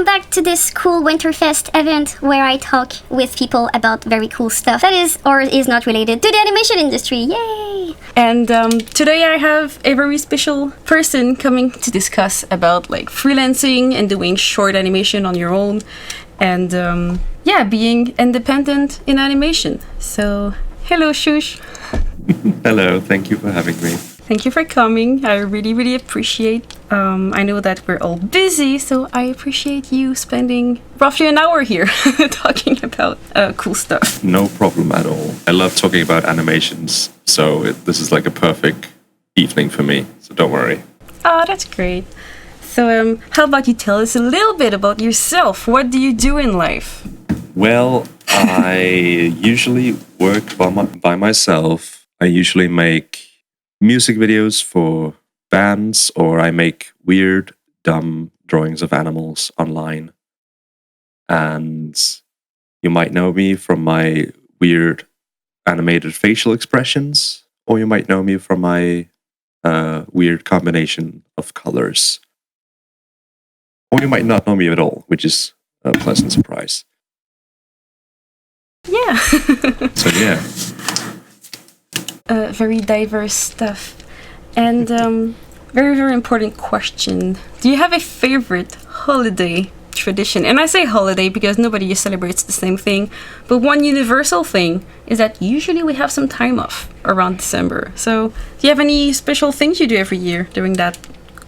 welcome back to this cool Winterfest event where I talk with people about very cool stuff that is or is not related to the animation industry. Yay! And today I have a very special person coming to discuss about like freelancing and doing short animation on your own and being independent in animation. So, hello Shoosh. Hello, thank you for having me. Thank you for coming. I really appreciate. I know that we're all busy, so I appreciate you spending roughly an hour here talking about cool stuff. No problem at all. I love talking about animations, so this is like a perfect evening for me, so don't worry. Oh, that's great. So how about you tell us a little bit about yourself? What do you do in life? Well, I usually work by myself. I usually make music videos for bands, or I make weird, dumb drawings of animals online. And you might know me from my weird animated facial expressions, or you might know me from my weird combination of colors. Or you might not know me at all, which is a pleasant surprise. Yeah. So yeah. Very diverse stuff. And very important question. Do you have a favorite holiday tradition? And I say holiday because nobody celebrates the same thing. But one universal thing is that usually we have some time off around December. So do you have any special things you do every year during that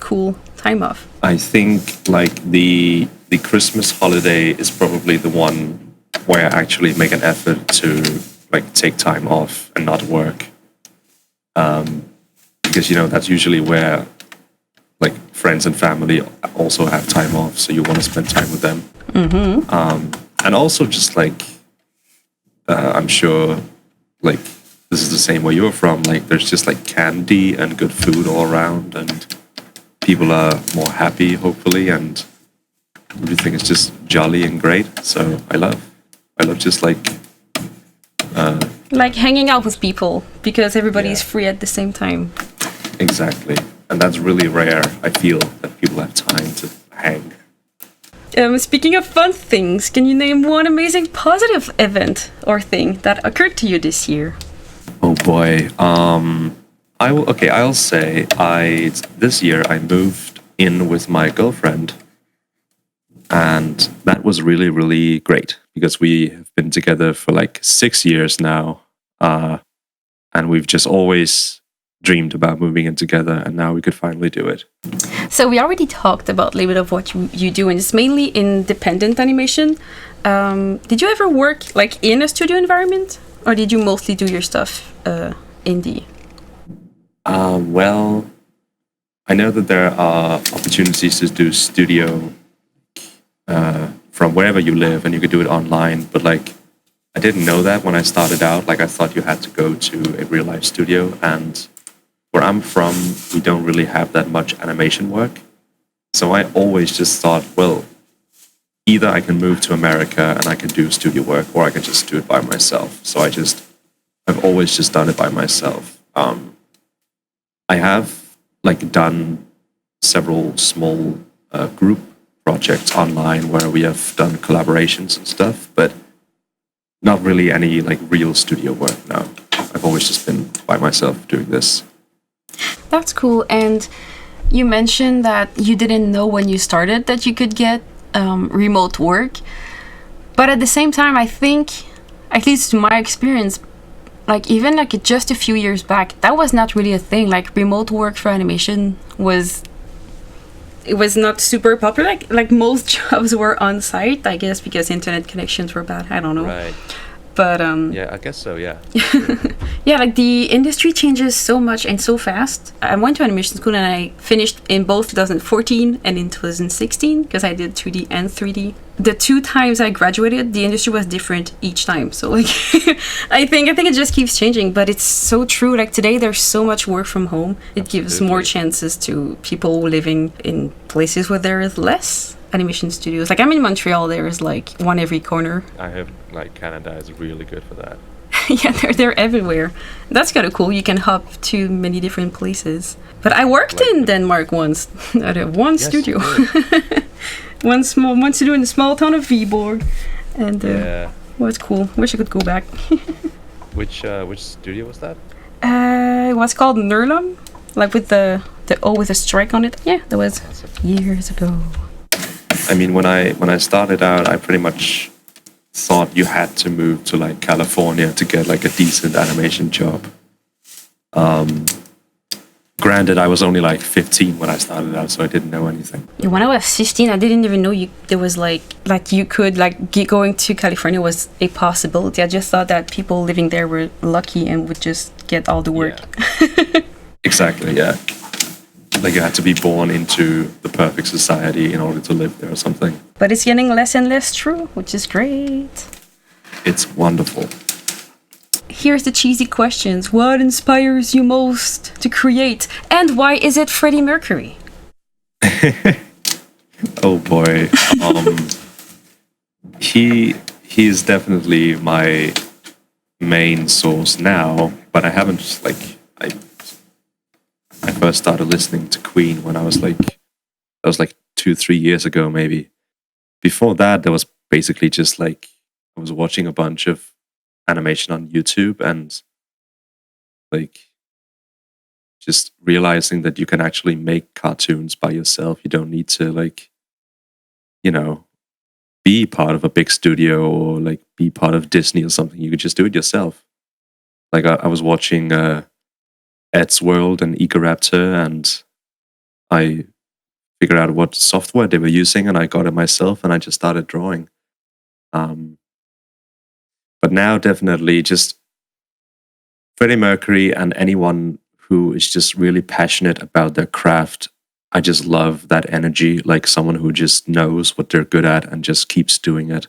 cool time off? I think like the Christmas holiday is probably the one where I actually make an effort to like take time off and not work. Because that's usually where like friends and family also have time off, so you want to spend time with them. Mm-hmm. And also just like I'm sure like this is the same where you're from. Like there's just like candy and good food all around, and people are more happy, hopefully, and everything is just jolly and great. So I love just like hanging out with people because everybody's free at the same time. Exactly. And that's really rare. I feel that people have time to hang. Speaking of fun things, can you name one amazing positive event or thing that occurred to you this year? Oh boy. I'll say this year I moved in with my girlfriend, and that was really, really great because we have been together for like 6 years now. And we've just always dreamed about moving in together, and now we could finally do it. So we already talked about a little bit of what you do, and it's mainly independent animation. Did you ever work like in a studio environment, or did you mostly do your stuff indie? Well, I know that there are opportunities to do studio from wherever you live, and you could do it online, but like I didn't know that when I started out. Like I thought you had to go to a real life studio, and where I'm from, we don't really have that much animation work. So I always just thought, well, either I can move to America and I can do studio work, or I can just do it by myself. So I've always just done it by myself. I have like done several small group projects online where we have done collaborations and stuff, but not really any like real studio work now. I've always just been by myself doing this. That's cool. And you mentioned that you didn't know when you started that you could get remote work. But at the same time, I think, at least to my experience, like even like just a few years back, that was not really a thing. Like remote work for animation was not super popular. Like most jobs were on site, I guess, because internet connections were bad. I don't know. Right. But yeah, I guess so. Yeah. yeah, like the industry changes so much and so fast. I went to animation school and I finished in both 2014 and in 2016 because I did 2D and 3D. The 2 times I graduated, the industry was different each time. So like, I think it just keeps changing. But it's so true. Like today, there's so much work from home. It gives more chances to people living in places where there is less animation studios. Like I'm in Montreal, there is like one every corner. I have like Canada is really good for that. Yeah, they're everywhere. That's kind of cool. You can hop to many different places. But I worked in Denmark once at one studio. One to do in the small town of Viborg, and Yeah. well, it's cool. Wish I could go back. Which studio was that? It was called Nurlum, like with the O with a strike on it. Yeah, that was years ago. I mean, when I started out, I pretty much thought you had to move to like California to get like a decent animation job. Granted, I was only like 15 when I started out, so I didn't know anything. When I was 15, I didn't even know there was like you could going to California was a possibility. I just thought that people living there were lucky and would just get all the work. Yeah. Exactly, yeah. Like you had to be born into the perfect society in order to live there or something. But it's getting less and less true, which is great. It's wonderful. Here's the cheesy questions. What inspires you most to create? And why is it Freddie Mercury? Oh boy. He is definitely my main source now, but I haven't I first started listening to Queen when I was like 2-3 years ago maybe. Before that there was basically just like I was watching a bunch of animation on YouTube and like just realizing that you can actually make cartoons by yourself. You don't need to like, be part of a big studio or like be part of Disney or something. You could just do it yourself. Like I was watching Ed's World and Ecoraptor and I figured out what software they were using and I got it myself and I just started drawing. But now definitely just Freddie Mercury and anyone who is just really passionate about their craft. I just love that energy, like someone who just knows what they're good at and just keeps doing it.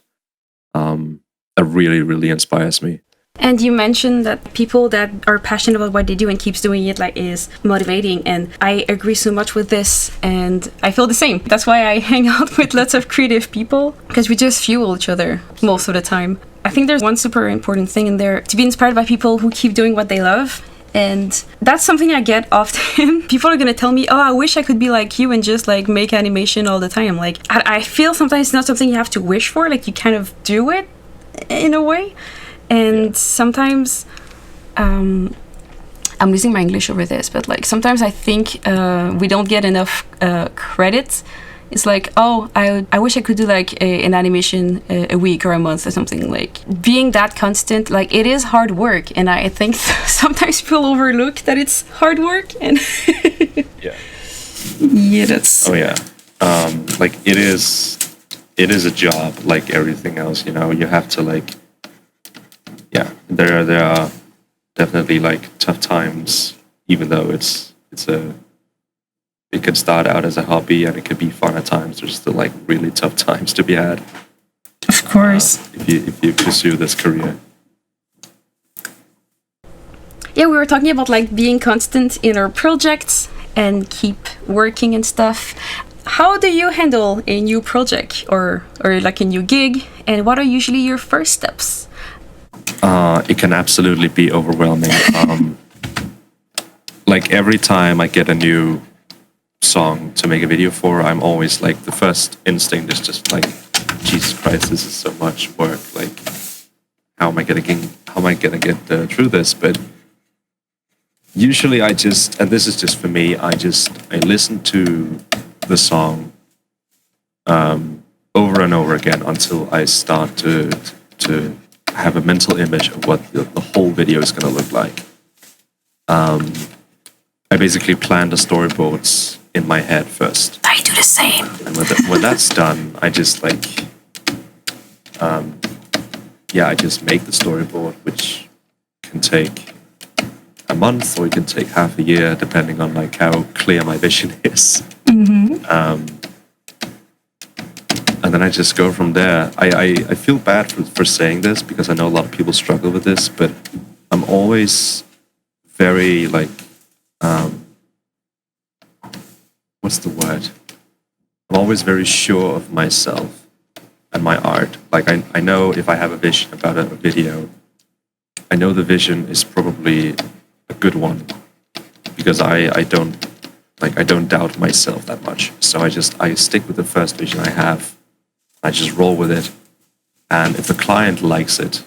That really, really inspires me. And you mentioned that people that are passionate about what they do and keeps doing it is motivating, and I agree so much with this, and I feel the same. That's why I hang out with lots of creative people, because we just fuel each other most of the time. I think there's one super important thing in there, to be inspired by people who keep doing what they love. And that's something I get often. People are gonna tell me, oh, I wish I could be like you and just like make animation all the time. Like, I feel sometimes it's not something you have to wish for, like you kind of do it in a way. And sometimes, I'm losing my English over this, but like sometimes I think we don't get enough credit. It's like, oh, I wish I could do like an animation a week or a month or something. Like being that constant, like it is hard work, and I think sometimes people overlook that it's hard work. And yeah, that's. Oh yeah, like it is a job like everything else. You have to like. Yeah, there are definitely like tough times, even though it could start out as a hobby and it could be fun at times. There's still like really tough times to be had. Of course. If you pursue this career. Yeah, we were talking about like being constant in our projects and keep working and stuff. How do you handle a new project or like a new gig, and what are usually your first steps? It can absolutely be overwhelming. Like every time I get a new song to make a video for, I'm always like, the first instinct is just like, Jesus Christ, this is so much work. Like, how am I gonna get through this? But usually I just, and this is just for me, I listen to the song over and over again until I start to have a mental image of what the whole video is going to look like. I basically plan the storyboards in my head first. I do the same. And when that's done, I just like, I just make the storyboard, which can take a month or it can take half a year, depending on like how clear my vision is. Mm-hmm. And then I just go from there. I feel bad for saying this because I know a lot of people struggle with this, but I'm always very like, what's the word? I'm always very sure of myself and my art. Like I know if I have a vision about a video, I know the vision is probably a good one because I don't Like I don't doubt myself that much. So I stick with the first vision I have. I just roll with it. And if the client likes it,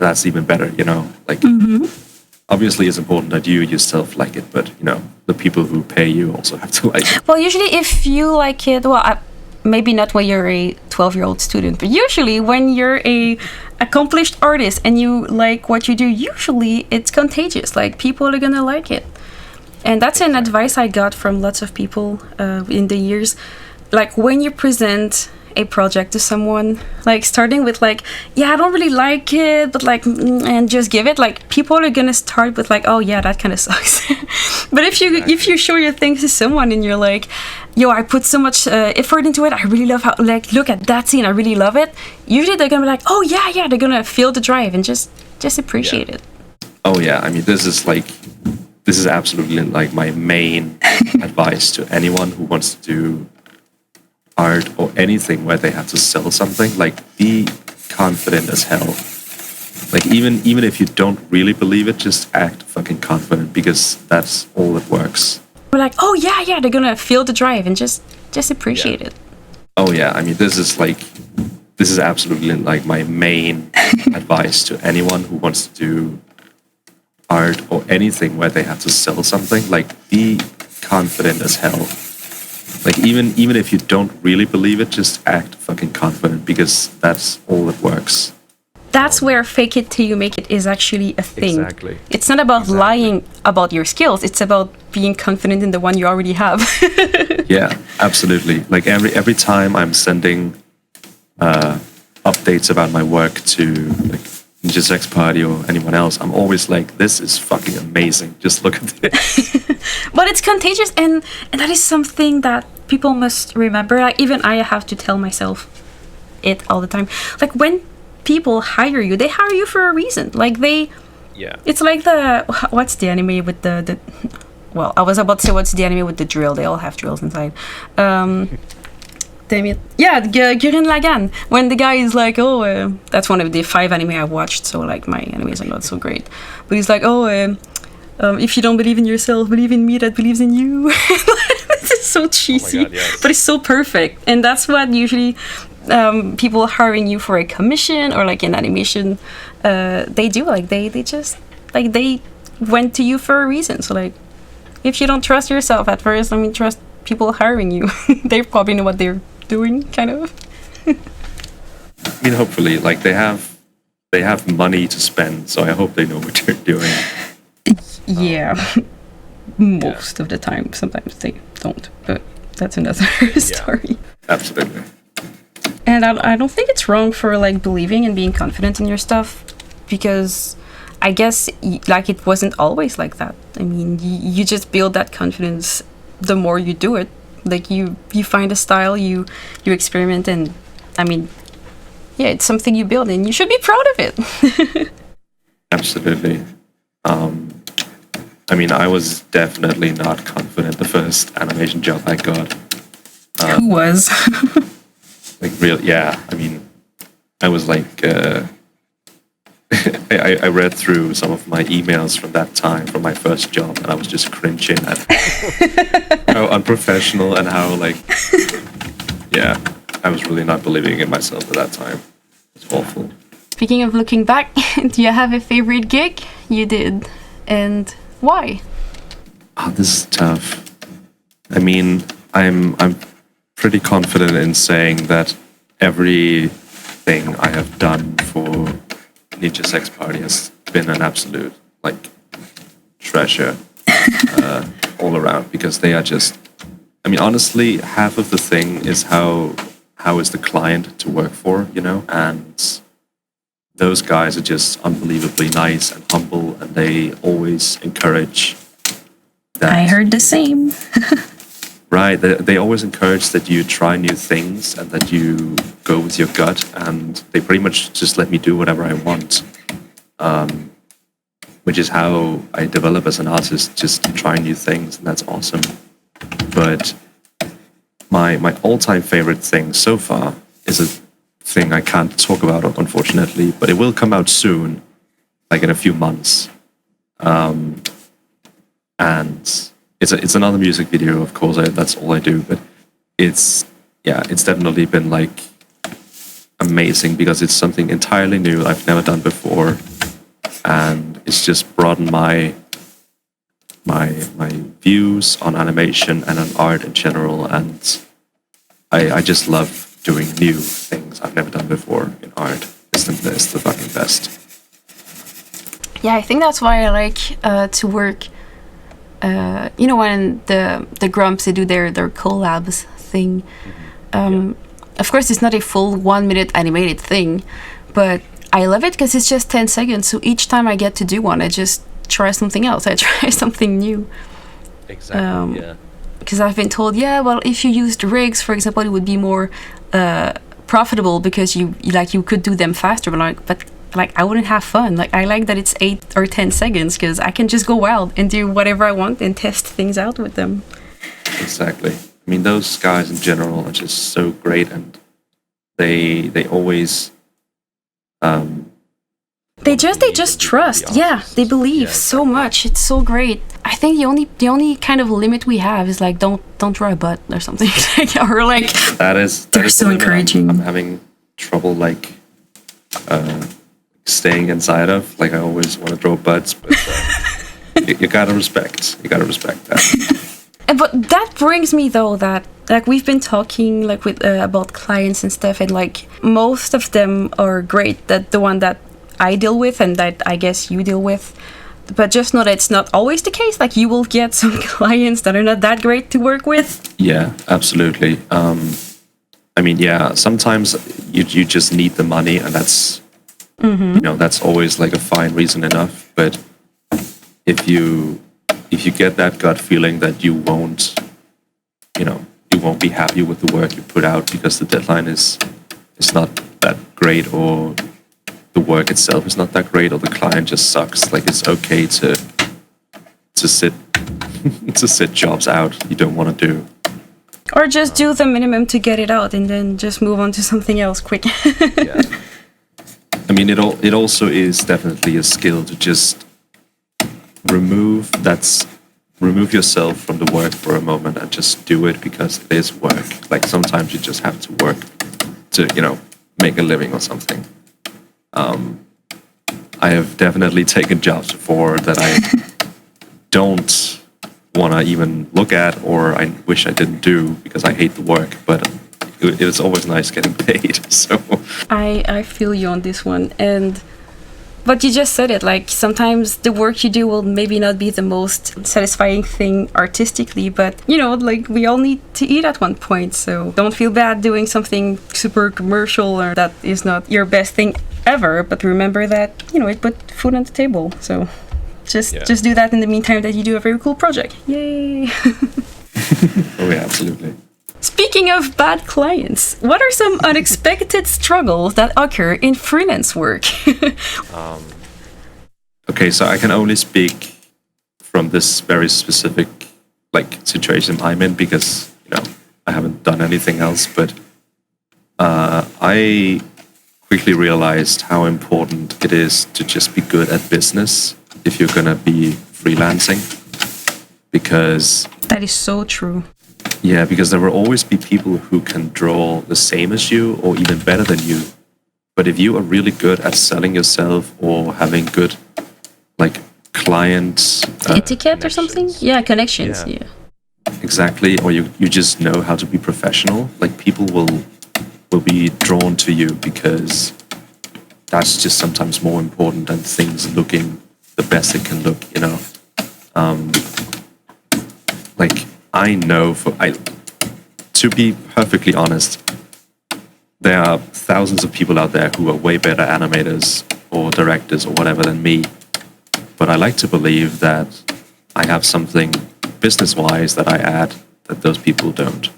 that's even better, you know? Like obviously it's important that you yourself like it, but you know, the people who pay you also have to like it. Well, usually if you like it, maybe not when you're a 12-year-old student, but usually when you're a accomplished artist and you like what you do, usually it's contagious. Like people are gonna like it. And that's an advice I got from lots of people in the years. Like when you present a project to someone, like starting with like, yeah, I don't really like it, but like, and just give it. Like people are gonna start with like, oh yeah, that kind of sucks. But if you show your things to someone and you're like, yo, I put so much effort into it. I really love how, like, look at that scene. I really love it. Usually they're gonna be like, oh yeah, they're gonna feel the drive and just appreciate it. Oh yeah, I mean, this is absolutely like my main advice to anyone who wants to do art or anything where they have to sell something. Like be confident as hell. Like even if you don't really believe it, just act fucking confident, because that's all that works. We're like, oh yeah, they're gonna feel the drive and just appreciate it. Oh yeah, I mean, this is absolutely like my main advice to anyone who wants to do art or anything where they have to sell something. Like be confident as hell. Like even if you don't really believe it, just act fucking confident, because that's all that works. That's where fake it till you make it is actually a thing. Exactly. It's not about lying about your skills. It's about being confident in the one you already have. Yeah, absolutely. Like every time I'm sending updates about my work to like Ninja Sex Party or anyone else, I'm always like, this is fucking amazing. Just look at this. But it's contagious, and that is something that people must remember. Like even I have to tell myself it all the time. Like when people hire you, they hire you for a reason. Like it's like what's the anime with the well, I was about to say what's the anime with the drill. They all have drills inside. Damn it. Yeah, Gurren Lagann. When the guy is like, that's one of the 5 anime I watched, so like my animes are not so great. But he's like, if you don't believe in yourself, believe in me that believes in you. This is so cheesy, God, yes. but it's so perfect. And that's what usually people hiring you for a commission or like an animation, they do. Like they just, like they went to you for a reason. So like, if you don't trust yourself at first, I mean, trust people hiring you. They probably know what they're doing, kind of. I mean, hopefully, like they have money to spend, so I hope they know what they're doing. Yeah, most of the time. Sometimes they don't, but that's another story. Absolutely. And I don't think it's wrong for like believing and being confident in your stuff, because I guess like it wasn't always like that. I mean, you just build that confidence the more you do it. Like you find a style, you experiment, and I mean, yeah, it's something you build and you should be proud of it. Absolutely. I mean, I was definitely not confident the first animation job I got. Who was? Like real, yeah. I mean, I was like, I read through some of my emails from that time, from my first job, and I was just cringing at how unprofessional and how like, yeah, I was really not believing in myself at that time. It's awful. Speaking of looking back, do you have a favorite gig you did, and why? Oh, this is tough. I mean, I'm pretty confident in saying that everything I have done for Ninja Sex Party has been an absolute like treasure all around, because they are just, I mean, honestly, half of the thing is how is the client to work for, you know, and those guys are just unbelievably nice and humble, and they always encourage that. I heard the same. Right, they always encourage that you try new things and that you go with your gut, and they pretty much just let me do whatever I want, which is how I develop as an artist, just to try new things, and that's awesome. But my all-time favorite thing so far is a thing I can't talk about, unfortunately, but it will come out soon, like in a few months. And it's another music video, of course. That's all I do, but it's definitely been like amazing because it's something entirely new I've never done before, and it's just broadened my views on animation and on art in general, and I just love doing new things I've never done before in art. It's the fucking best. Yeah, I think that's why I like to work. When the Grumps, they do their collabs thing. Of course, it's not a full 1 minute animated thing, but I love it because it's just 10 seconds. So each time I get to do one, I just try something else. I try something new. Exactly. Yeah. Because I've been told, well, if you used rigs, for example, it would be more profitable because you could do them faster. But I wouldn't have fun. Like, I like that it's 8 or 10 seconds because I can just go wild and do whatever I want and test things out with them. Exactly. I mean, those guys in general are just so great, and they always they just trust. Yeah, they believe so much. It's so great. I think the only kind of limit we have is like don't draw a butt or something. Or like they're so the encouraging. I'm having trouble like staying inside of. Like, I always want to draw butts, but you gotta respect that. But that brings me though that like we've been talking like with about clients and stuff, and like most of them are great. That the one that I deal with and that I guess you deal with, but just know that it's not always the case. Like, you will get some clients that are not that great to work with. Yeah, absolutely. I mean, yeah, sometimes you just need the money, and that's that's always like a fine reason enough. But if you get that gut feeling that you won't be happy with the work you put out because the deadline is not that great, or the work itself is not that great, or the client just sucks, like, it's okay to sit to sit jobs out you don't want to do, or just do the minimum to get it out and then just move on to something else quick. Yeah, I mean, it also is definitely a skill to just remove yourself from the work for a moment and just do it because it is work. Like, sometimes you just have to work to make a living or something. I have definitely taken jobs before that I don't want to even look at, or I wish I didn't do because I hate the work, but it was always nice getting paid. So I feel you on this one. But you just said it, like, sometimes the work you do will maybe not be the most satisfying thing artistically, but, like, we all need to eat at one point, so don't feel bad doing something super commercial or that is not your best thing ever, but remember that, it put food on the table, so just do that in the meantime that you do a very cool project. Yay! Oh yeah, absolutely. Speaking of bad clients, what are some unexpected struggles that occur in freelance work? Okay, so I can only speak from this very specific situation I'm in because I haven't done anything else. But I quickly realized how important it is to just be good at business if you're gonna be freelancing, because that is so true. Yeah, because there will always be people who can draw the same as you or even better than you. But if you are really good at selling yourself or having good client etiquette or something? Yeah, connections. Yeah. Exactly. Or you just know how to be professional. Like, people will be drawn to you because that's just sometimes more important than things looking the best it can look, I know to be perfectly honest, there are thousands of people out there who are way better animators or directors or whatever than me. But I like to believe that I have something business-wise that I add that those people don't.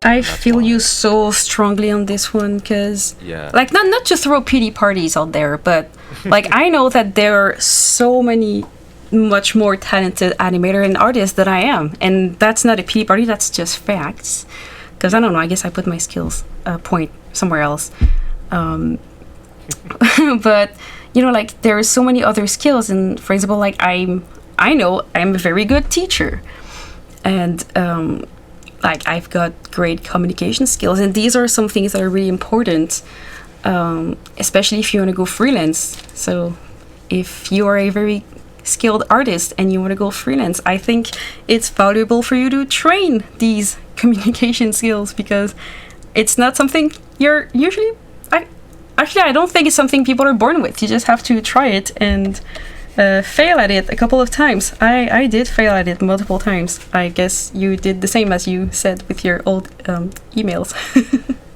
I feel you so strongly on this one because, not to throw pity parties out there, but I know that there are so many much more talented animator and artist than I am, and that's not a pity party, that's just facts, because I don't know, I guess I put my skills point somewhere else, but there are so many other skills, and for example, I I know I'm a very good teacher, and like I've got great communication skills, and these are some things that are really important, especially if you want to go freelance. So if you are a very skilled artist and you want to go freelance, I think it's valuable for you to train these communication skills, because it's not something you're usually I don't think it's something people are born with. You just have to try it and fail at it a couple of times. I did fail at it multiple times. I guess you did the same, as you said with your old emails.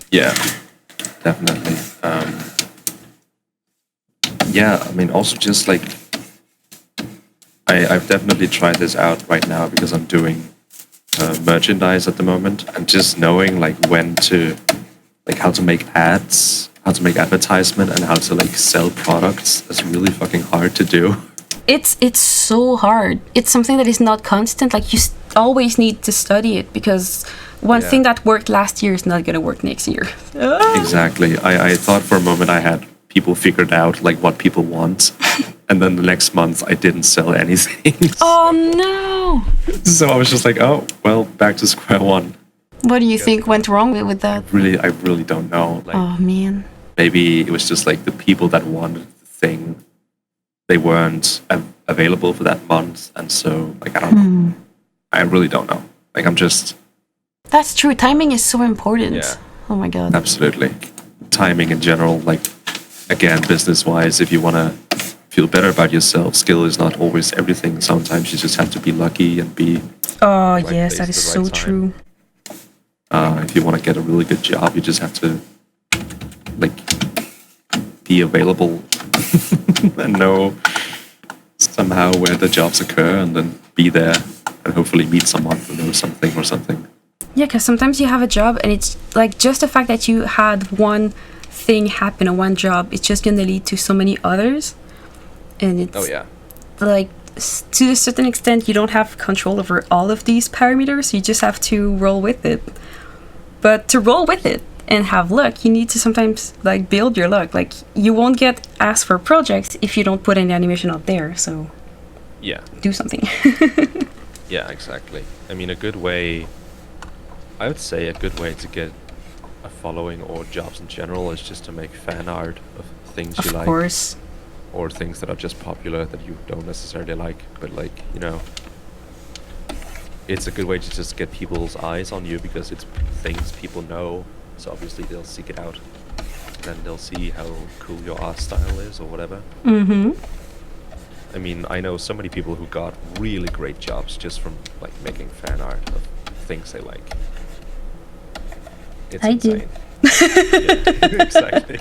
Yeah, definitely. Yeah, I mean, also just like I've definitely tried this out right now because I'm doing merchandise at the moment, and just knowing like when to, like how to make ads, how to make advertisement, and how to like sell products is really fucking hard to do. It's so hard. It's something that is not constant. Like you always need to study it, because one thing that worked last year is not going to work next year. Exactly. I thought for a moment I had people figured out like what people want, and then the next month I didn't sell anything. Oh no! So I was just like, oh well, back to square one. What do you think went wrong with that? I really don't know. Like, oh man. Maybe it was just like the people that wanted the thing, they weren't available for that month, and so like I don't know. I really don't know. Like I'm just. That's true. Timing is so important. Yeah. Oh my god. Absolutely. Timing in general, like again, business-wise, if you want to feel better about yourself, skill is not always everything. Sometimes you just have to be lucky and be. Oh yes, that is so true. If you want to get a really good job, you just have to like be available and know somehow where the jobs occur, and then be there and hopefully meet someone who knows something or something. Yeah, because sometimes you have a job and it's like just the fact that you had one thing happen or one job, it's just going to lead to so many others. And it's like to a certain extent you don't have control over all of these parameters. You just have to roll with it. But to roll with it and have luck, you need to sometimes like build your luck. Like you won't get asked for projects if you don't put any animation out there. So do something. Yeah, exactly. I mean, I would say a good way to get a following or jobs in general is just to make fan art of things you like. Of course. Or things that are just popular that you don't necessarily like, but like, you know, it's a good way to just get people's eyes on you, because it's things people know, so obviously they'll seek it out. Then they'll see how cool your art style is or whatever. Mm-hmm. I mean, I know so many people who got really great jobs just from like making fan art of things they like. It's insane. Yeah, exactly.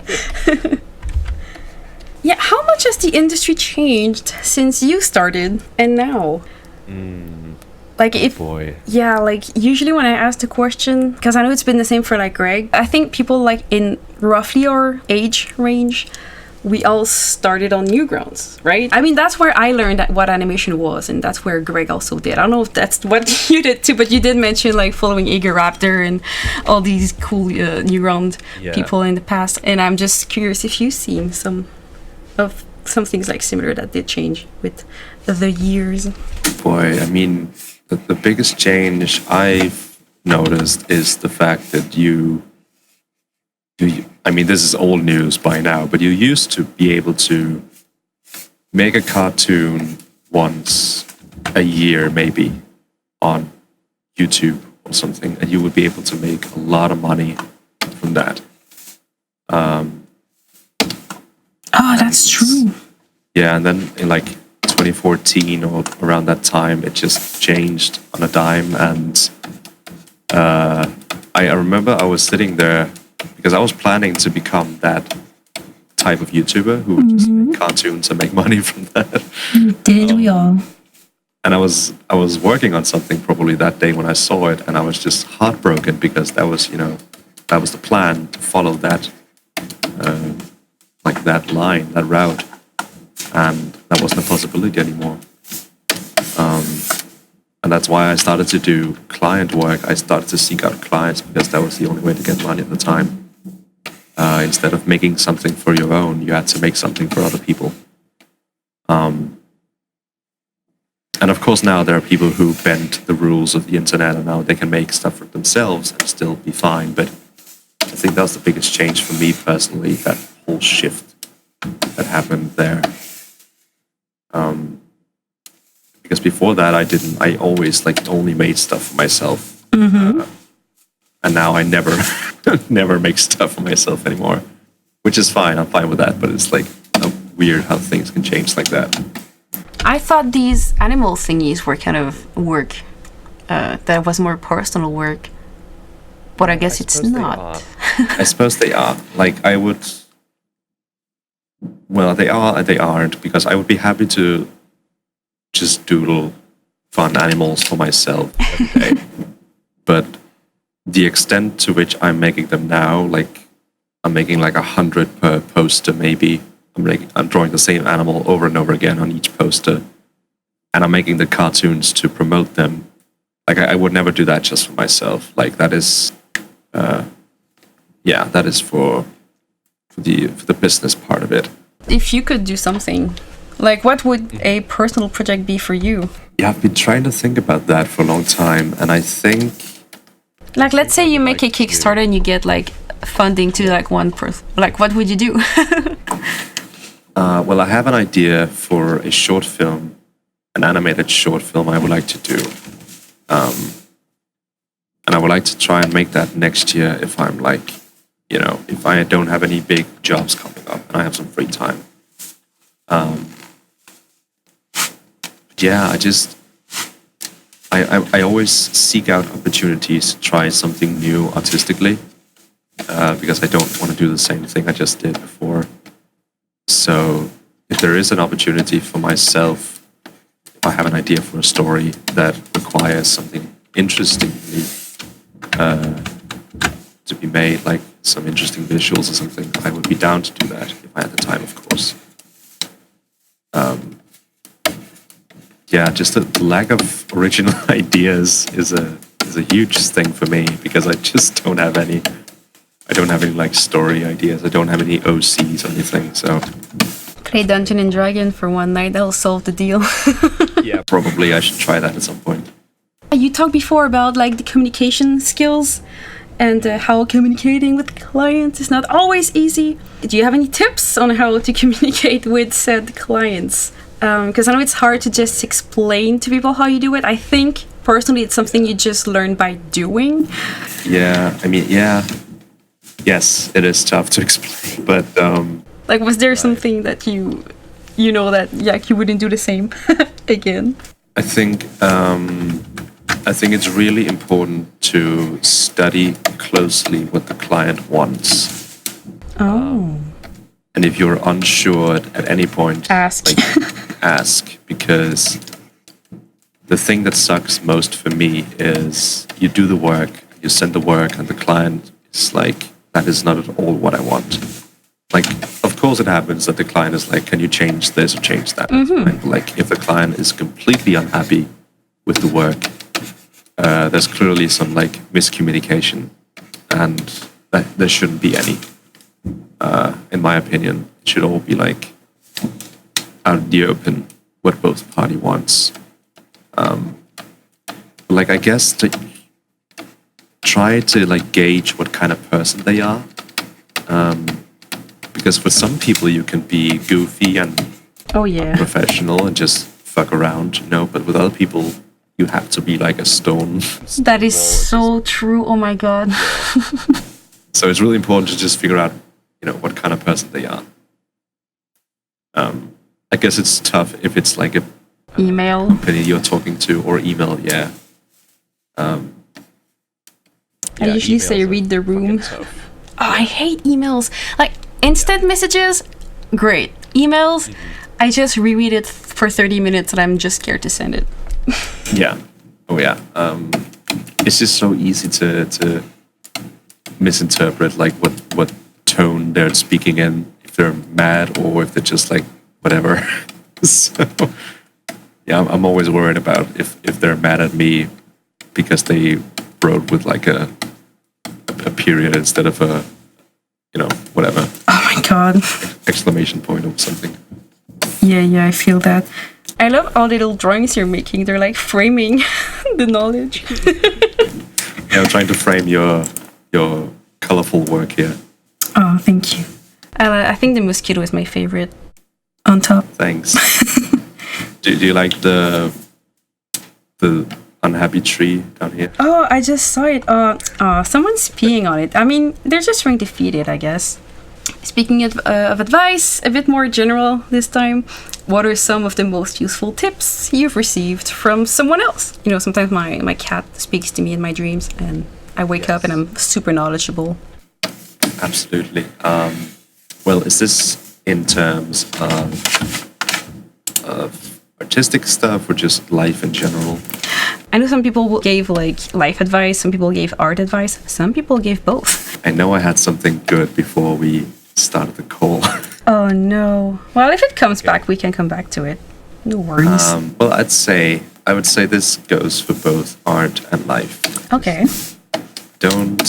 Yeah, how much has the industry changed since you started and now? Like Boy. Yeah, like usually when I ask the question, because I know it's been the same for like Greg, I think people like in roughly our age range, we all started on Newgrounds, right? I mean, that's where I learned what animation was, and that's where Greg also did. I don't know if that's what you did too, but you did mention like following Eager Raptor and all these cool Newground people in the past, and I'm just curious if you've seen some things like similar that did change with the years. Boy, I mean, the biggest change I've noticed is the fact that I mean, this is old news by now, but you used to be able to make a cartoon once a year, maybe, on YouTube or something, and you would be able to make a lot of money from that. Oh, that's true. Yeah, and then in like 2014 or around that time, it just changed on a dime, and I remember I was sitting there because I was planning to become that type of YouTuber who would just make cartoons and make money from that. Did we all? And I was working on something probably that day when I saw it, and I was just heartbroken because that was the plan, to follow that like that line, that route, and that wasn't a possibility anymore. And that's why I started to do client work. I started to seek out clients because that was the only way to get money at the time. Instead of making something for your own, you had to make something for other people. And And of course, now there are people who bend the rules of the internet, and now they can make stuff for themselves and still be fine. But I think that's the biggest change for me personally, that whole shift that happened there. Because before that, I always like only made stuff for myself. And now I never, never make stuff for myself anymore, which is fine. I'm fine with that. But it's like weird how things can change like that. I thought these animal thingies were kind of work, that was more personal work, but I guess it's not. I suppose they are. Like I would. Well, they are and they aren't, because I would be happy to just doodle fun animals for myself every day. But the extent to which I'm making them now, like I'm making like 100 per poster maybe. I'm drawing the same animal over and over again on each poster, and I'm making the cartoons to promote them. Like I would never do that just for myself. Like that is, that is for the business part of it. If you could do something, like what would a personal project be for you? Yeah, I've been trying to think about that for a long time, and I think, like, let's say you make a Kickstarter and you get like funding to like one person. Like, what would you do? well, I have an idea for a short film, an animated short film I would like to do. And I would like to try and make that next year if I'm like, if I don't have any big jobs coming up and I have some free time. I always seek out opportunities to try something new artistically, because I don't want to do the same thing I just did before. So if there is an opportunity for myself, if I have an idea for a story that requires something interestingly to be made, like some interesting visuals or something, I would be down to do that if I had the time, of course. Just the lack of original ideas is a huge thing for me, because I just don't have any. I don't have any like story ideas. I don't have any OCs or anything. So Play Dungeon and Dragon for one night. That'll solve the deal. yeah, probably I should try that at some point. You talked before about like the communication skills and how communicating with clients is not always easy. Do you have any tips on how to communicate with said clients? Because I know it's hard to just explain to people how you do it. I think personally it's something you just learn by doing. Yeah, I mean, yes, it is tough to explain, but like, was there something that you that you wouldn't do the same again? I think it's really important to study closely what the client wants. Oh. And if you're unsure at any point, Ask. Ask, because the thing that sucks most for me is you do the work, you send the work, and the client is like, that is not at all what I want. Like, of course it happens that the client is like, can you change this or change that? Mm-hmm. Like, if the client is completely unhappy with the work, there's clearly some like miscommunication, and that there shouldn't be any. In my opinion, it should all be like out in the open what both party wants. Like, I guess to try to like gauge what kind of person they are, because for some people you can be goofy and professional and just fuck around, but with other people you have to be like a stone. That is so true. Oh my god. So it's really important to just figure out what kind of person they are. I guess it's tough if it's like a email company you're talking to, or email. I usually say read the room. I hate emails. Like, instant messages, great. Emails, I just reread it for 30 minutes and I'm just scared to send it. Yeah. Oh yeah. It's just so easy to misinterpret like what tone they're speaking in, if they're mad or if they're just like whatever. So yeah, I'm always worried about if they're mad at me because they wrote with like a period instead of a whatever. Oh my god. Exclamation point or something. Yeah, I feel that. I love all the little drawings you're making. They're like framing the knowledge. Yeah, I'm trying to frame your colorful work here. Oh, thank you. I think the mosquito is my favorite. On top. Thanks. do you like the unhappy tree down here? Oh, I just saw it. Someone's peeing on it. I mean, they're just trying to feed it, I guess. Speaking of advice, a bit more general this time. What are some of the most useful tips you've received from someone else? You know, sometimes my cat speaks to me in my dreams, and I wake up and I'm super knowledgeable. Absolutely. Well, is this in terms of artistic stuff or just life in general? I know some people gave like life advice, some people gave art advice, some people gave both. I know I had something good before we started the call. Oh no. Well, if it comes back, we can come back to it. No worries. Well, I would say this goes for both art and life. Okay. Don't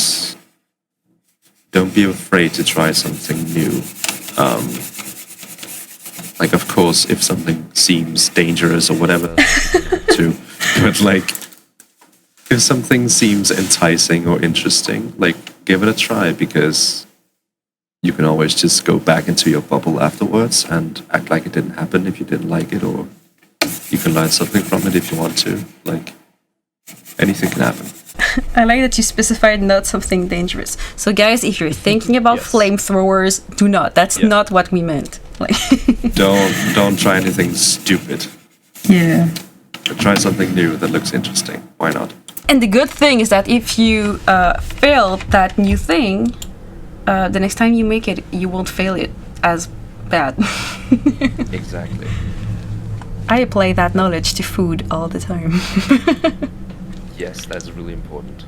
be afraid to try something new. Like, of course, if something seems dangerous or whatever, but like, if something seems enticing or interesting, like, give it a try, because you can always just go back into your bubble afterwards and act like it didn't happen if you didn't like it, or you can learn something from it if you want to. Like, anything can happen. I like that you specified not something dangerous. So guys, if you're thinking about flamethrowers, do not. That's not what we meant. Like don't try anything stupid. Yeah. Try something new that looks interesting. Why not? And the good thing is that if you fail that new thing, the next time you make it, you won't fail it as bad. Exactly. I apply that knowledge to food all the time. Yes, that's really important.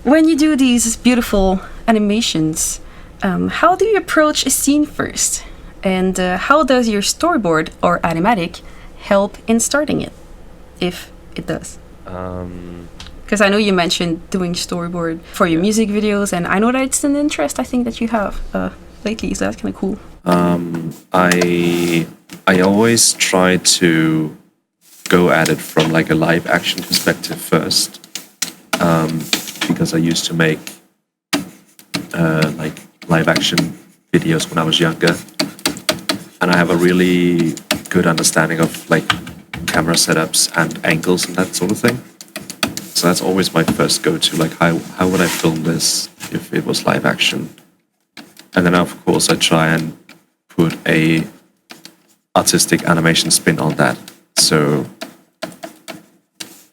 When you do these beautiful animations, how do you approach a scene first? And how does your storyboard or animatic help in starting it, if it does? Because I know you mentioned doing storyboard for your music videos, and I know that it's an interest I think that you have lately, so that's kind of cool. I always try to go at it from like a live action perspective first, because I used to make like live action videos when I was younger, and I have a really good understanding of like camera setups and angles and that sort of thing. So that's always my first go-to, like how would I film this if it was live action? And then of course I try and put a artistic animation spin on that. So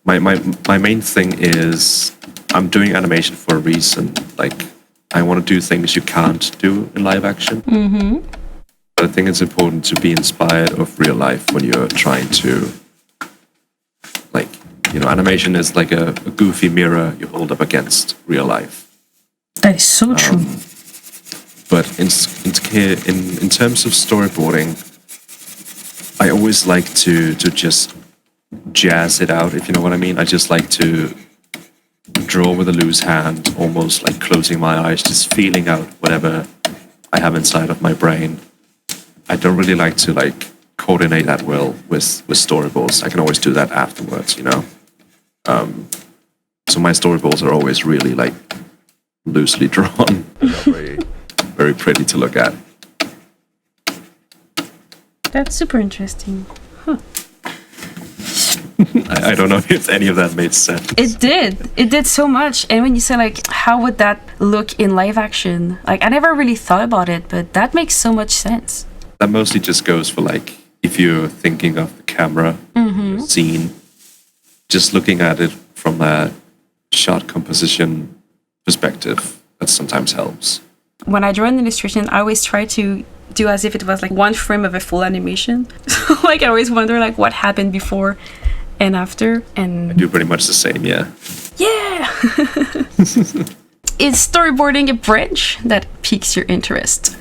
my main thing is I'm doing animation for a reason. Like, I want to do things you can't do in live action. Mm-hmm. But I think it's important to be inspired of real life when you're trying to, like, you know, animation is like a goofy mirror you hold up against real life. That is so true. But in terms of storyboarding, I always like to just jazz it out, if you know what I mean. I just like to draw with a loose hand, almost like closing my eyes, just feeling out whatever I have inside of my brain. I don't really like to like coordinate that well with storyboards. I can always do that afterwards, you know. So my storyboards are always really like loosely drawn, very, very pretty to look at. That's super interesting. Huh. I don't know if any of that made sense. It did so much. And when you say like, how would that look in live action? Like, I never really thought about it, but that makes so much sense. That mostly just goes for like, if you're thinking of the camera scene, just looking at it from a shot composition perspective, that sometimes helps. When I draw an illustration, I always try to do as if it was like one frame of a full animation. So like I always wonder like what happened before and after. And I do pretty much the same, yeah. Yeah. Is storyboarding a branch that piques your interest?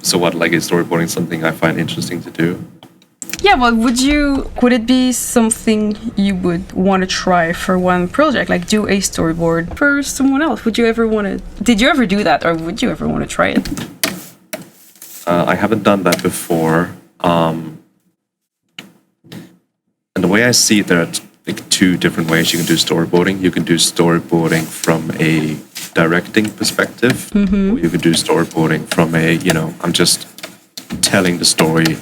So what, like, is storyboarding something I find interesting to do? Yeah, well, would it be something you would want to try for one project? Like do a storyboard for someone else? Did you ever do that, or would you ever want to try it? I haven't done that before. And the way I see it, there are like two different ways you can do storyboarding. You can do storyboarding from a directing perspective, or you can do storyboarding from a, I'm just telling the story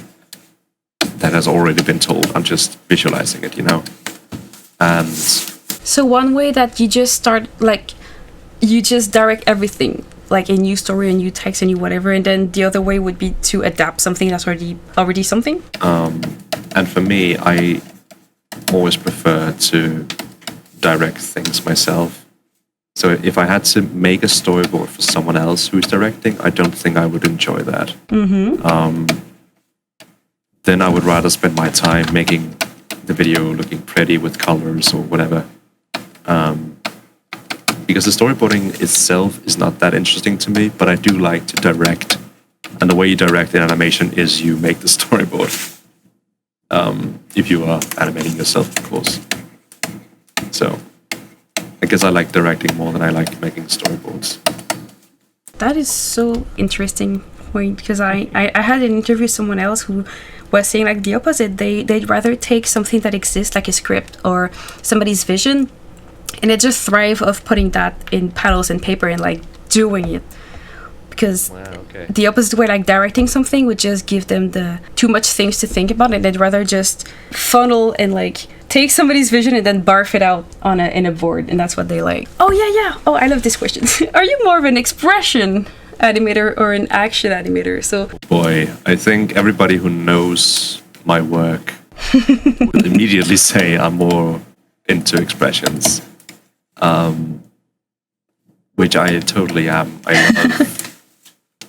that has already been told. I'm just visualizing it, And So one way that you just start, like, you just direct everything, like a new story, a new text, a new whatever, and then the other way would be to adapt something that's already something? and for me, I always prefer to direct things myself. So if I had to make a storyboard for someone else who's directing, I don't think I would enjoy that. Then I would rather spend my time making the video looking pretty with colors or whatever. Because the storyboarding itself is not that interesting to me, but I do like to direct. And the way you direct in animation is you make the storyboard. If you are animating yourself, of course. So I guess I like directing more than I like making storyboards. That is so interesting point, because I had an interview with someone else who was saying like the opposite. They'd rather take something that exists, like a script or somebody's vision, and they just thrive of putting that in panels and paper and like doing it. Because the opposite way, like directing something, would just give them the too much things to think about, and they'd rather just funnel and like take somebody's vision and then barf it out in a board, and that's what they like. Oh yeah. Oh, I love this question. Are you more of an expression animator or an action animator? So boy, I think everybody who knows my work would immediately say I'm more into expressions, which I totally am.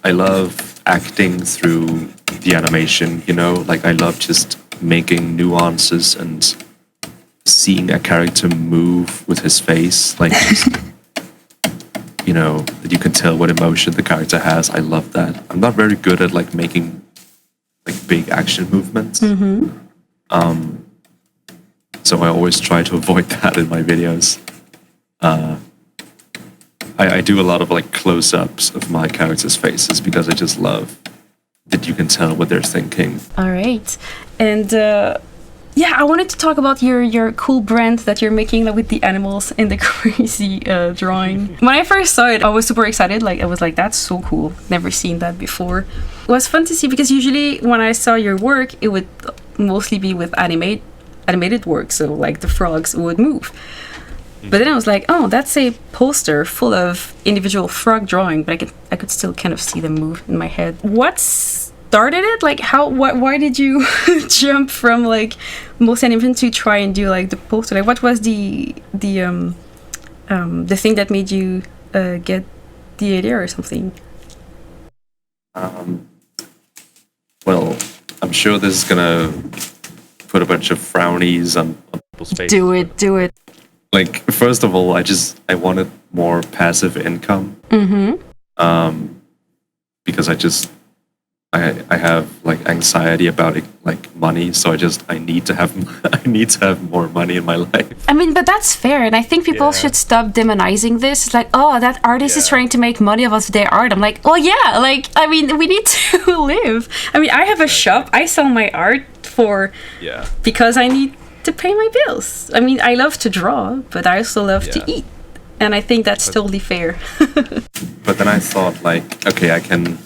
I love acting through the animation, like I love just making nuances and seeing a character move with his face, like just, that you can tell what emotion the character has. I love that. I'm not very good at like making like big action movements. So I always try to avoid that in my videos. I do a lot of like close-ups of my characters' faces because I just love that you can tell what they're thinking. All right. And I wanted to talk about your cool brand that you're making, like, with the animals and the crazy drawing. When I first saw it, I was super excited. Like, I was like, that's so cool. Never seen that before. It was fun to see because usually when I saw your work, it would mostly be with animated work. So like the frogs would move. But then I was like, oh, that's a poster full of individual frog drawing, but I could still kind of see them move in my head. What started it? Like, why did you jump from like most animation to try and do like the poster? Like, what was the thing that made you get the idea or something? Well, I'm sure this is gonna put a bunch of frownies on people's faces. Do it. Like, first of all, I wanted more passive income. Because I have like anxiety about it, like money, so I need to have more money in my life. I mean, but that's fair, and I think people should stop demonizing this. It's like, oh, that artist is trying to make money off of their art. I'm like, oh yeah, like, I mean, we need to live. I mean, I have a shop. I sell my art because I need to pay my bills. I mean, I love to draw, but I also love to eat, and I think that's totally fair. But then I thought, like, okay, I could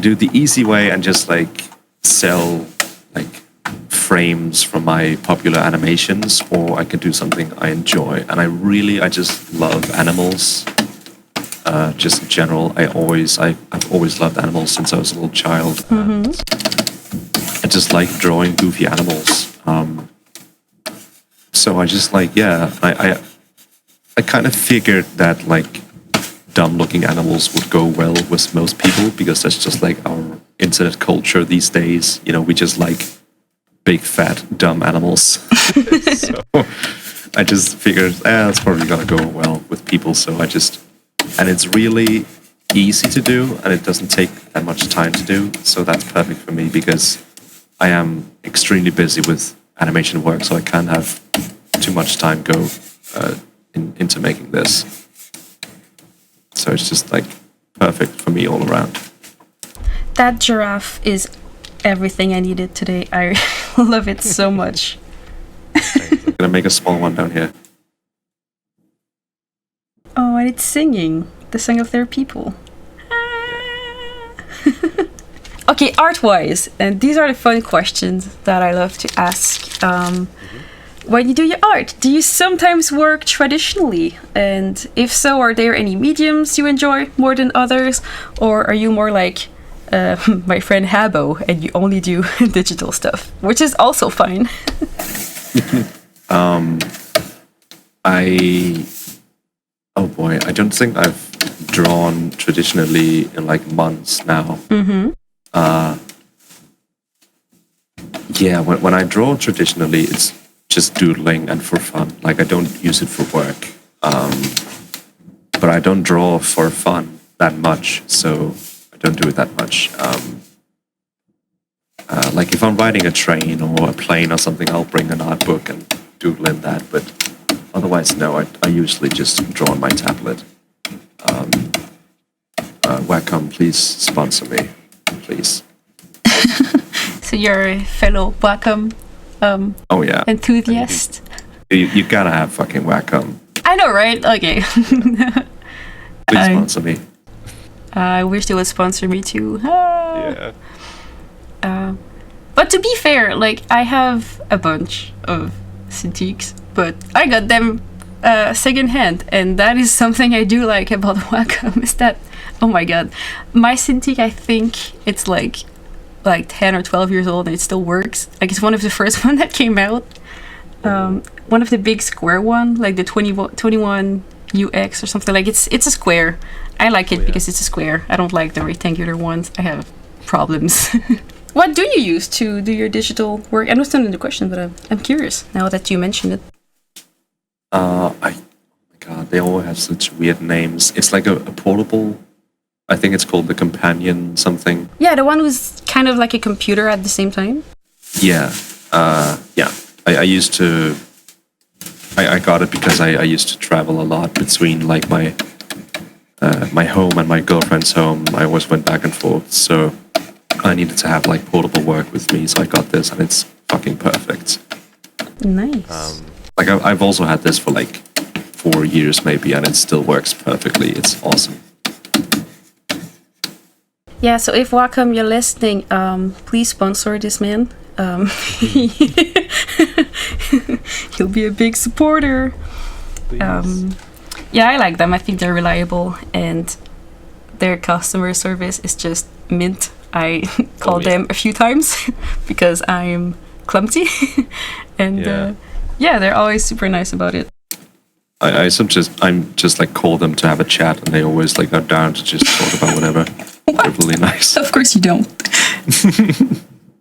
do the easy way and just like sell like frames from my popular animations, or I could do something I enjoy. And I just love animals. Just in general, I've always loved animals since I was a little child. And I just like drawing goofy animals. So I just like, I kind of figured that like dumb-looking animals would go well with most people because that's just like our internet culture these days. We just like big, fat, dumb animals. So I just figured, it's probably gonna go well with people. So and it's really easy to do, and it doesn't take that much time to do. So that's perfect for me because I am extremely busy with animation work, so I can't have too much time go into making this. So it's just like perfect for me all around. That giraffe is everything I needed today. I love it so much. I'm gonna make a small one down here. Oh, and it's singing the song of their people. Okay, art-wise, and these are the fun questions that I love to ask. When you do your art, do you sometimes work traditionally? And if so, are there any mediums you enjoy more than others? Or are you more like my friend Habo and you only do digital stuff, which is also fine? Oh boy, I don't think I've drawn traditionally in like months now. Yeah, when I draw traditionally, it's just doodling and for fun. Like I don't use it for work. But I don't draw for fun that much, so I don't do it that much. Like if I'm riding a train or a plane or something, I'll bring an art book and doodle in that. But otherwise, no, I usually just draw on my tablet. Wacom, please sponsor me, please. So you're a fellow Wacom Oh yeah, enthusiast. You gotta have fucking Wacom. I know, right? Okay. Please sponsor me. I wish they would sponsor me too. Yeah. But to be fair, like I have a bunch of Cintiqs, but I got them secondhand, and that is something I do like about Wacom. Is that, oh my god, my Cintiq, I think it's like 10 or 12 years old and it still works. Like it's one of the first one that came out. One of the big square one, like the 21 UX or something. Like it's a square. I like it because it's a square. I don't like the rectangular ones. I have problems. What do you use to do your digital work? I understand the question, but I'm curious now that you mentioned it. Oh my god, they all have such weird names. It's like a portable. I think it's called the Companion something. Yeah, the one who's kind of like a computer at the same time. Yeah, yeah. I used to. I got it because I used to travel a lot between like my home and my girlfriend's home. I always went back and forth, so I needed to have like portable work with me. So I got this, and it's fucking perfect. Nice. Like I've also had this for like 4 years maybe, and it still works perfectly. It's awesome. Yeah, so if Wacom, you're listening, please sponsor this man. He'll be a big supporter. Yeah, I like them. I think they're reliable, and their customer service is just mint. I called them a few times because I'm clumsy, and yeah, they're always super nice about it. I'm just like call them to have a chat, and they always like are down to just talk about whatever. They're really nice. Of course you don't.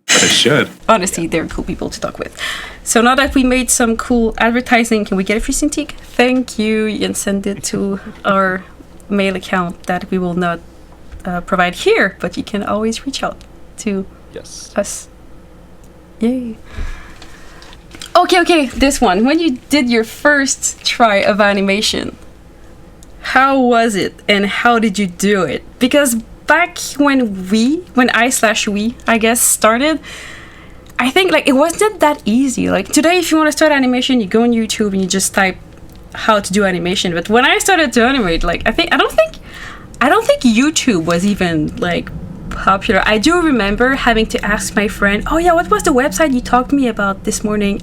But I should. Honestly, they're cool people to talk with. So now that we made some cool advertising, can we get a free Cintiq? Thank you. You can send it to our mail account that we will not provide here, but you can always reach out to us. Yay. Okay, this one. When you did your first try of animation, how was it and how did you do it? Because back when I guess, started, I think like it wasn't that easy. Like today, if you want to start animation, you go on YouTube and you just type how to do animation. But when I started to animate, like I don't think YouTube was even like popular. I do remember having to ask my friend, "Oh yeah, what was the website you talked to me about this morning?"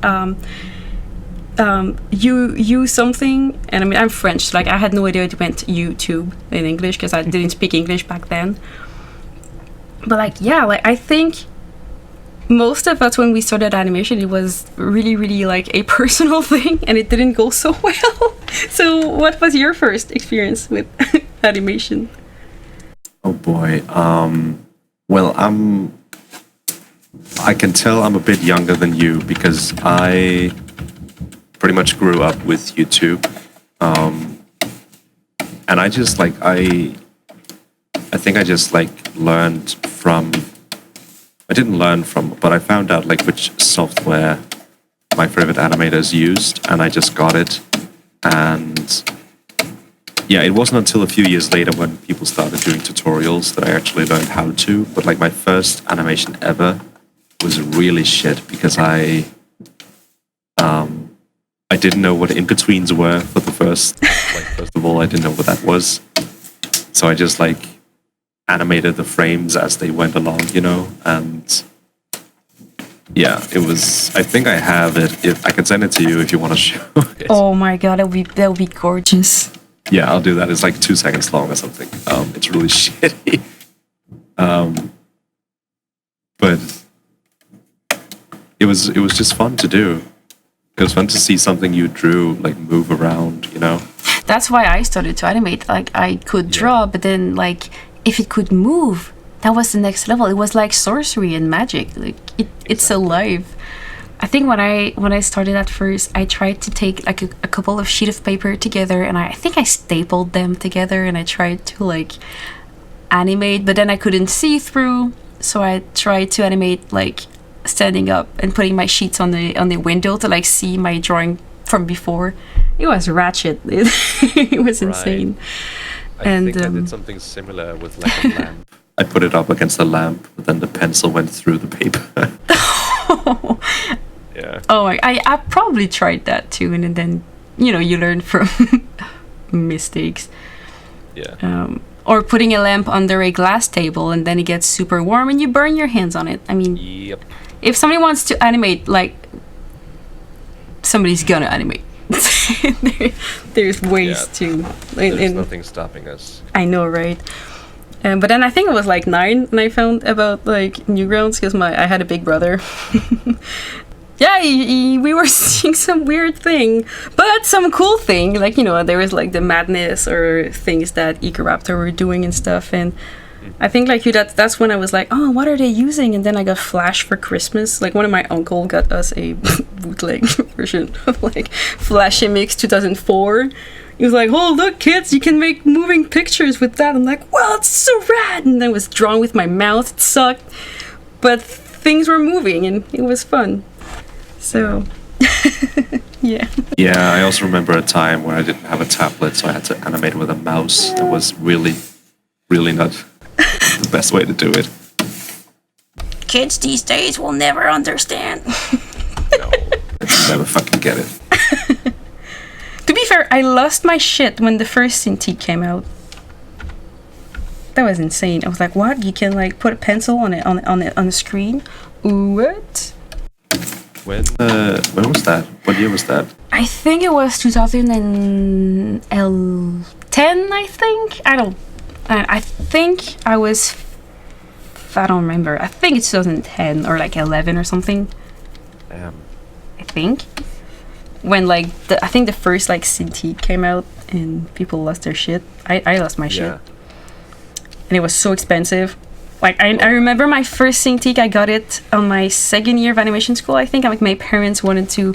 You something, and I mean I'm French, so like I had no idea it meant YouTube in English because I didn't speak English back then. But like yeah, like I think most of us when we started animation, it was really like a personal thing, and it didn't go so well. So what was your first experience with animation? Oh boy. Well, I can tell I'm a bit younger than you because I pretty much grew up with YouTube. And I just like, I think I just like learned from, I didn't learn from, but I found out like which software my favorite animators used, and I just got it. And yeah, it wasn't until a few years later when people started doing tutorials that I actually learned how to. But like my first animation ever was really shit because I didn't know what in-betweens were for the first. Like, first of all, I didn't know what that was, so I just like animated the frames as they went along, you know, and yeah, it was. I think I have it. If I can send it to you if you want to show it. Oh my god, that would be gorgeous. Yeah, I'll do that. It's like 2 seconds long or something. It's really shitty. But it was just fun to do. It was fun to see something you drew like move around, you know. That's why I started to animate. Like I could draw, but then like if it could move, that was the next level. It was like sorcery and magic. Like it's alive. I think when I started at first, I tried to take like a couple of sheet of paper together, and I think I stapled them together, and I tried to like animate, but then I couldn't see through, so I tried to animate like standing up and putting my sheets on the window to like see my drawing from before. It was ratchet. It was insane. I think I did something similar with like a lamp. I put it up against the lamp, but then the pencil went through the paper. Yeah. Oh, I probably tried that too, and then you learn from mistakes. Yeah. Or putting a lamp under a glass table, and then it gets super warm, and you burn your hands on it. I mean, Yep. if somebody wants to animate, like somebody's gonna animate. There's ways to. There's nothing stopping us. I know, right? But then I think I was like 9 when I found about like Newgrounds because I had a big brother. Yeah, we were seeing some weird thing, but some cool thing. Like there was like the madness or things that Ecoraptor were doing and stuff. And I think like that's when I was like, oh, what are they using? And then I got Flash for Christmas. Like one of my uncle got us a bootleg version of like Flash MX 2004. He was like, oh, look, kids, you can make moving pictures with that. I'm like, well, it's so rad. And then it was drawn with my mouth. It sucked. But things were moving, and it was fun. So, yeah. Yeah, I also remember a time where I didn't have a tablet, so I had to animate with a mouse. That was really, really not the best way to do it. Kids these days will never understand. No. I never fucking get it. To be fair, I lost my shit when the first Cintiq came out. That was insane. I was like, "What? You can like put a pencil on the screen? What?" When was that? What year was that? I think it was 2010. I think I think I was. I don't remember. I think it's 2010 or like 11 or something. Damn. I think. When like I think the first like Cintiq came out and people lost their shit. I lost my shit. And it was so expensive. Like I remember my first Cintiq, I got it on my second year of animation school. I think like my parents wanted to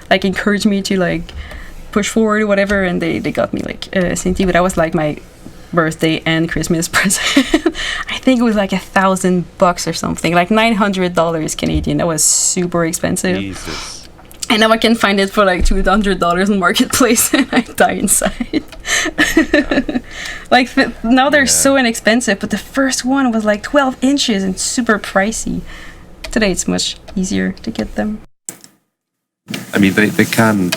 like encourage me to like push forward or whatever, and they got me like a Cintiq, but that was like my birthday and Christmas present. I think it was like $1,000 or something, like $900 Canadian. That was super expensive. Jesus. And now I can find it for like $200 on Marketplace, and I die inside. Like now they're so inexpensive, but the first one was like 12 inches and super pricey. Today it's much easier to get them. I mean, they can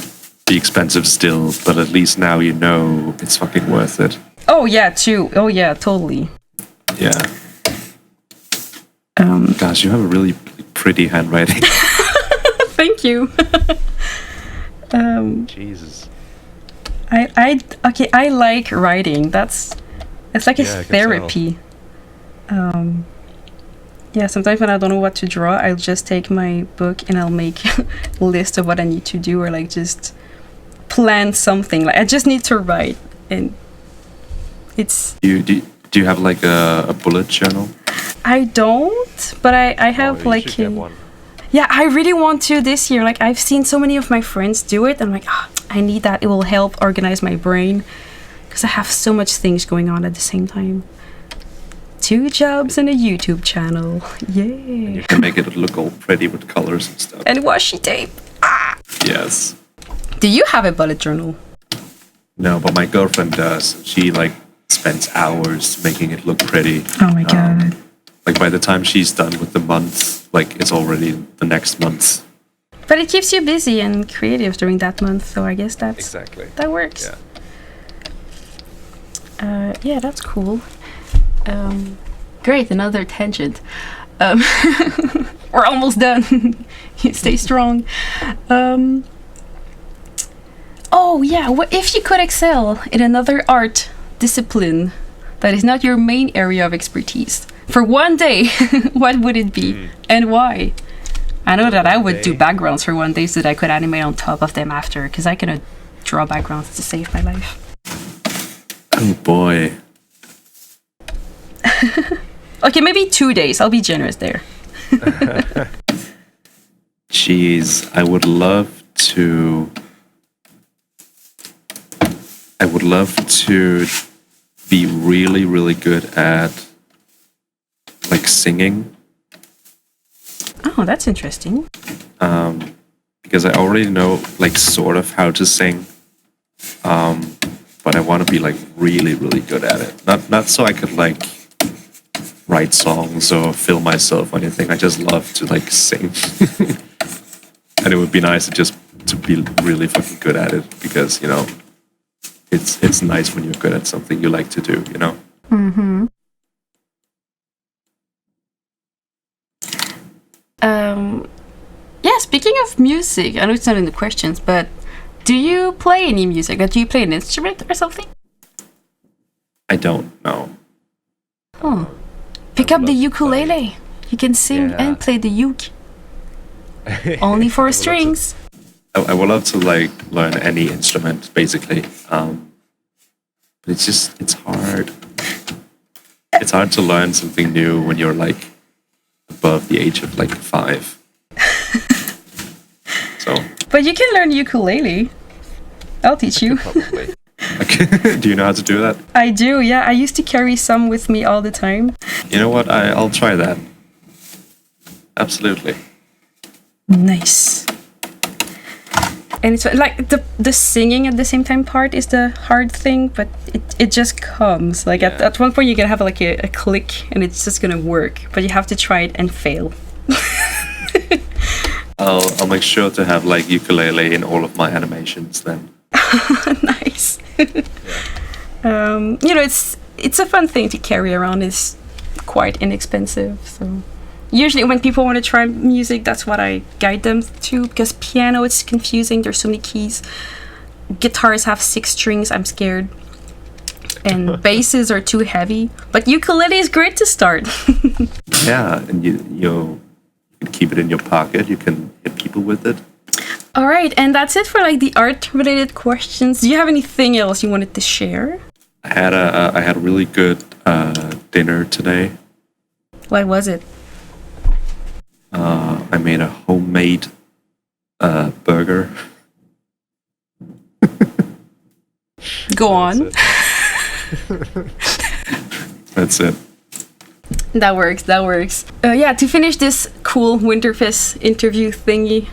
be expensive still, but at least now you know it's fucking worth it. Oh yeah, too. Oh yeah, totally. Yeah. Gosh, you have a really pretty handwriting. Thank you. Jesus. I like writing. It's like a therapy. Yeah, sometimes when I don't know what to draw, I'll just take my book and I'll make a list of what I need to do, or like just plan something. Like I just need to write, and it's. Do you have like a bullet journal? I don't, but I have you like should get one. Yeah, I really want to this year. Like, I've seen so many of my friends do it. I'm like, I need that. It will help organize my brain. Because I have so much things going on at the same time. 2 jobs and a YouTube channel. Yeah. And you can make it look all pretty with colors and stuff. And washi tape. Yes. Do you have a bullet journal? No, but my girlfriend does. She like spends hours making it look pretty. Oh my god. Like by the time she's done with the month, like it's already the next month. But it keeps you busy and creative during that month, so I guess that works. Yeah, that's cool. Great, another tangent. We're almost done. Stay strong. Oh yeah, what if you could excel in another art discipline that is not your main area of expertise for one day? What would it be and why? I know that I would do backgrounds for one day so that I could animate on top of them after, because I cannot draw backgrounds to save my life. Oh boy. Okay, maybe 2 days. I'll be generous there. Jeez, I would love to be really, really good at like singing. Oh, that's interesting. Because I already know like sort of how to sing. But I want to be like really, really good at it. Not so I could like write songs or film myself or anything. I just love to like sing. And it would be nice to be really fucking good at it, because, you know, it's nice when you're good at something you like to do, you know? Mm-hmm. Yeah, speaking of music, I know it's not in the questions, but do you play any music? Like, do you play an instrument or something? I don't know. Oh. Pick up the ukulele. You can sing and play the uke. Only for strings. I would love to like learn any instrument, basically. But it's hard. It's hard to learn something new when you're like above the age of like 5. So. But you can learn ukulele. I'll teach you. Probably. Okay. Do you know how to do that? I do, yeah. I used to carry some with me all the time. You know what? I'll try that. Absolutely. Nice. And it's like the singing at the same time part is the hard thing, but it just comes. Like at one point you're gonna have like a click and it's just gonna work, but you have to try it and fail. I'll make sure to have like ukulele in all of my animations then. Nice. You know, it's a fun thing to carry around. It's quite inexpensive, so usually when people want to try music, that's what I guide them to, because piano, it's confusing. There's so many keys. Guitars have 6 strings. I'm scared. And basses are too heavy. But ukulele is great to start. Yeah, and you can keep it in your pocket. You can hit people with it. All right, and that's it for like the art-related questions. Do you have anything else you wanted to share? I had a really good dinner today. What was it? I made a homemade burger. Go on. That's it. That works. Yeah, to finish this cool Winterfest interview thingy,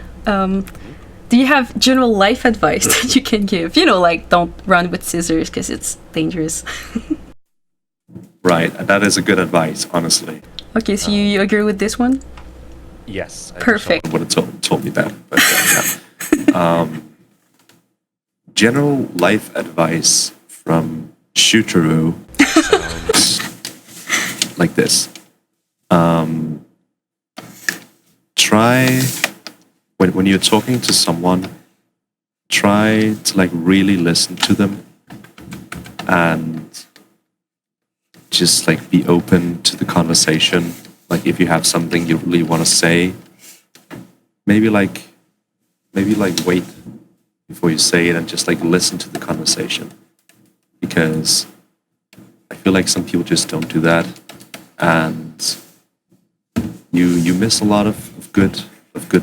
do you have general life advice that you can give? You know, like don't run with scissors because it's dangerous. Right, that is a good advice, honestly. Okay, so you agree with this one? Yes. Perfect. I would have told me that. But, yeah. General life advice from Shoocharu sounds like this. Try, when you're talking to someone, try to like really listen to them and just like be open to the conversation. Like if you have something you really want to say, maybe like wait before you say it and just like listen to the conversation, because I feel like some people just don't do that, and you miss a lot of good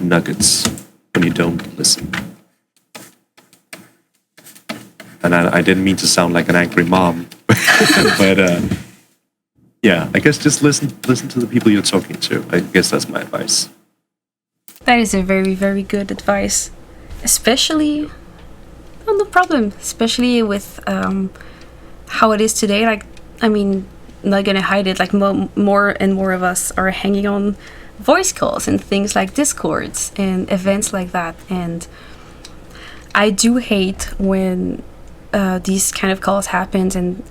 nuggets when you don't listen. And I didn't mean to sound like an angry mom, but yeah, I guess just listen to the people you're talking to. I guess that's my advice. That is a very, very good advice. Especially, no problem. Especially with how it is today. Like, I mean, not gonna hide it. Like more and more of us are hanging on voice calls and things like Discords and events like that. And I do hate when these kind of calls happens, and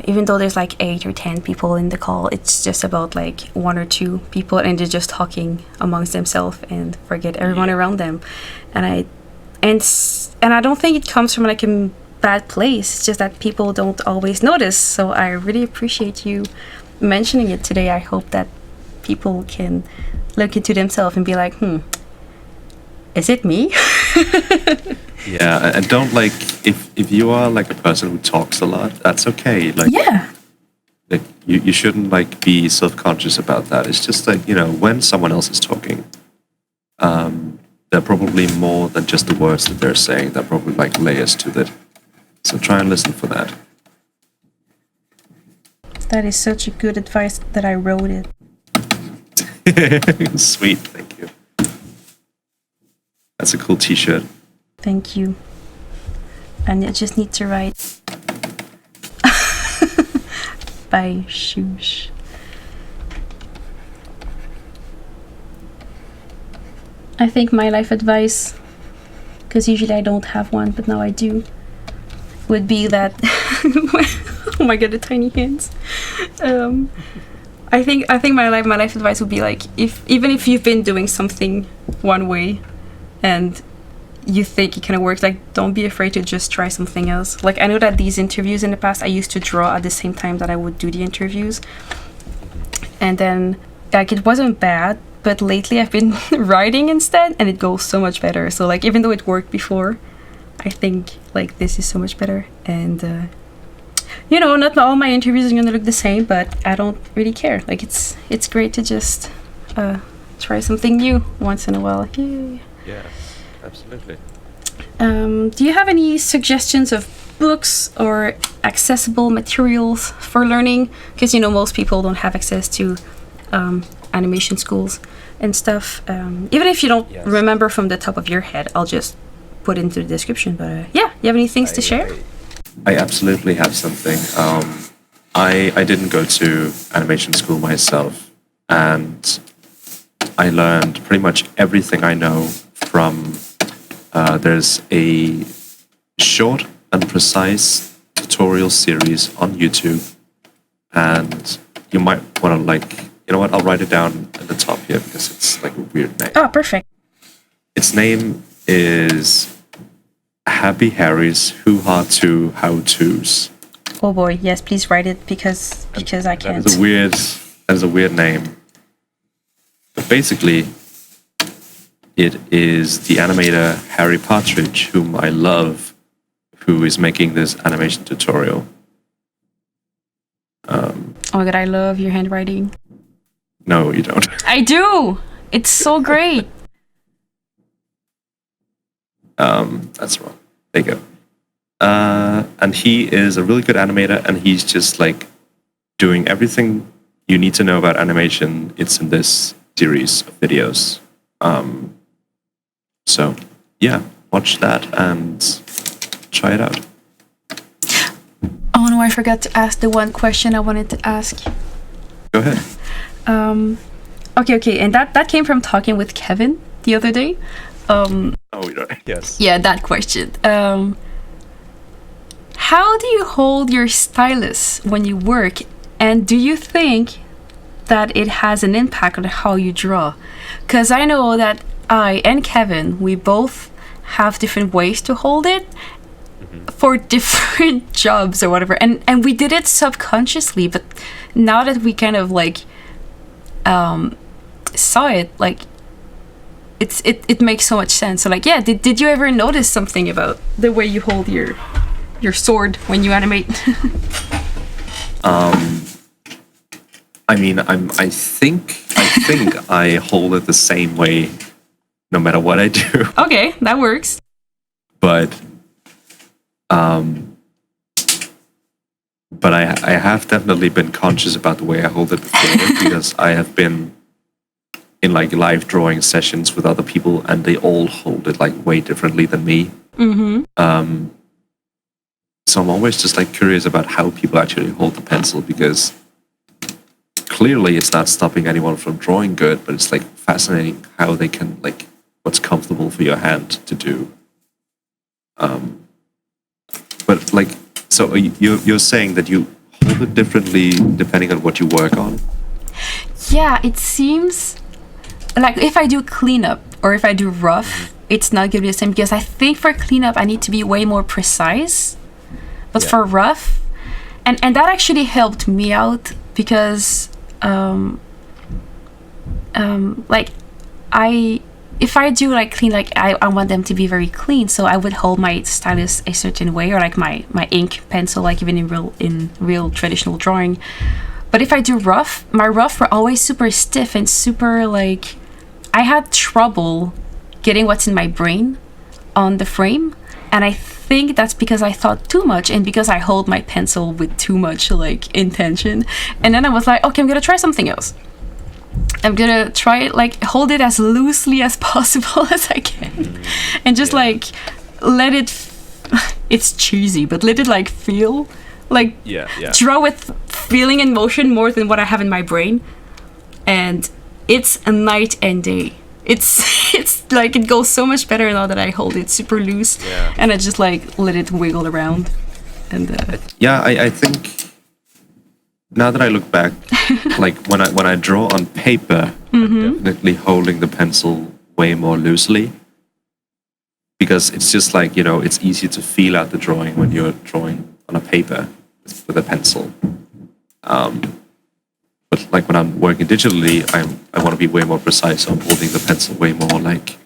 even though there's like 8 or 10 people in the call, it's just about like 1 or 2 people, and they're just talking amongst themselves and forget everyone around them. And I don't think it comes from like a bad place. It's just that people don't always notice. So I really appreciate you mentioning it today. I hope that people can look into themselves and be like, is it me? Yeah, and don't like if you are like a person who talks a lot, that's okay. Like like you shouldn't like be self-conscious about that. It's just like, you know, when someone else is talking, there are probably more than just the words that they're saying. There are probably like layers to that. So try and listen for that. That is such a good advice that I wrote it. Sweet, thank you. That's a cool t-shirt. Thank you. And I just need to write by Shoosh. I think my life advice, because usually I don't have one, but now I do, would be that oh my god, the tiny hands. I think my life advice would be like, even if you've been doing something one way and you think it kind of works, like, don't be afraid to just try something else. Like, I know that these interviews in the past, I used to draw at the same time that I would do the interviews, and then like it wasn't bad, but lately I've been writing instead, and it goes so much better. So like, even though it worked before, I think like this is so much better. And you know, not all my interviews are gonna look the same, but I don't really care. Like, it's great to just try something new once in a while. Yay. Yeah, absolutely. Do you have any suggestions of books or accessible materials for learning? Because, you know, most people don't have access to animation schools and stuff. Even if you don't remember from the top of your head, I'll just put it into the description. But yeah, you have any things to share? I absolutely have something. I didn't go to animation school myself, and I learned pretty much everything I know from there's a short and precise tutorial series on YouTube, and you might want to, like, you know what, I'll write it down at the top here because it's like a weird name. Oh, perfect. Its name is Happy Harry's Hoo-Ha 2 How-Tos. Oh boy, yes, please write it because I can't. That is a weird name. But basically, it is the animator Harry Partridge, whom I love, who is making this animation tutorial. Oh my god, I love your handwriting. No, you don't. I do! It's so great! That's wrong. There you go. And he is a really good animator, and he's just like doing everything you need to know about animation. It's in this series of videos. So yeah, watch that and try it out. Oh no, I forgot to ask the one question I wanted to ask. Go ahead. Okay, and that came from talking with Kevin the other day. Yes. Yeah, that question. How do you hold your stylus when you work, and do you think that it has an impact on how you draw? Because I know that I and Kevin, we both have different ways to hold it for different jobs or whatever, and we did it subconsciously, but now that we kind of like saw it, like it makes so much sense. So like, yeah, did you ever notice something about the way you hold your sword when you animate? I mean, I think I hold it the same way no matter what I do. Okay, that works. But I have definitely been conscious about the way I hold it before because I have been in like live drawing sessions with other people, and they all hold it like way differently than me. So I'm always just like curious about how people actually hold the pencil, because clearly it's not stopping anyone from drawing good, but it's like fascinating how they can like what's comfortable for your hand to do. But like, so you're saying that you hold it differently depending on what you work on? Yeah, it seems like if I do cleanup or if I do rough, it's not gonna be the same, because I think for cleanup I need to be way more precise. But for rough, and that actually helped me out, because like if I do like clean, like I want them to be very clean, so I would hold my stylus a certain way, or like my ink pencil, like even in real traditional drawing. But if I do rough, my rough were always super stiff and super like, I had trouble getting what's in my brain on the frame, and I think that's because I thought too much and because I hold my pencil with too much like intention. And then I was like, okay, I'm gonna try something else. I'm gonna try it, like hold it as loosely as possible as I can, and just like let it it's cheesy, but let it like feel like draw with feeling and motion more than what I have in my brain. And it's a night and day. It's like it goes so much better now that I hold it super loose, and I just like let it wiggle around. And I think now that I look back, like when I draw on paper, I'm definitely holding the pencil way more loosely, because it's just like, you know, it's easy to feel out the drawing when you're drawing on a paper with a pencil. But like when I'm working digitally, I want to be way more precise. So I'm holding the pencil way more like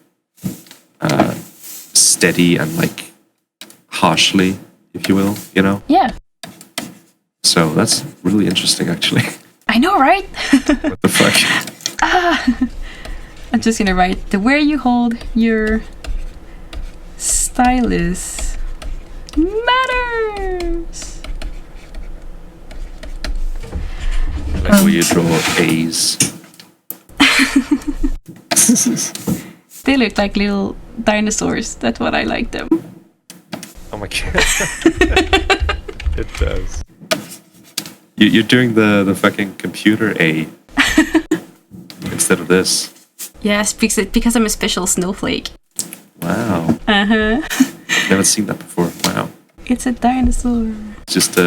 steady and like harshly, if you will, you know? yeah, So that's really interesting, actually. I know, right? What the fuck? I'm just gonna write the where you hold your stylus matters. Like where you draw A's. They look like little dinosaurs. That's what I like them. Oh my god. It does. You're doing the fucking computer A instead of this. Yes, because I'm a special snowflake. Wow. Uh-huh. Never seen that before. Wow. It's a dinosaur. Just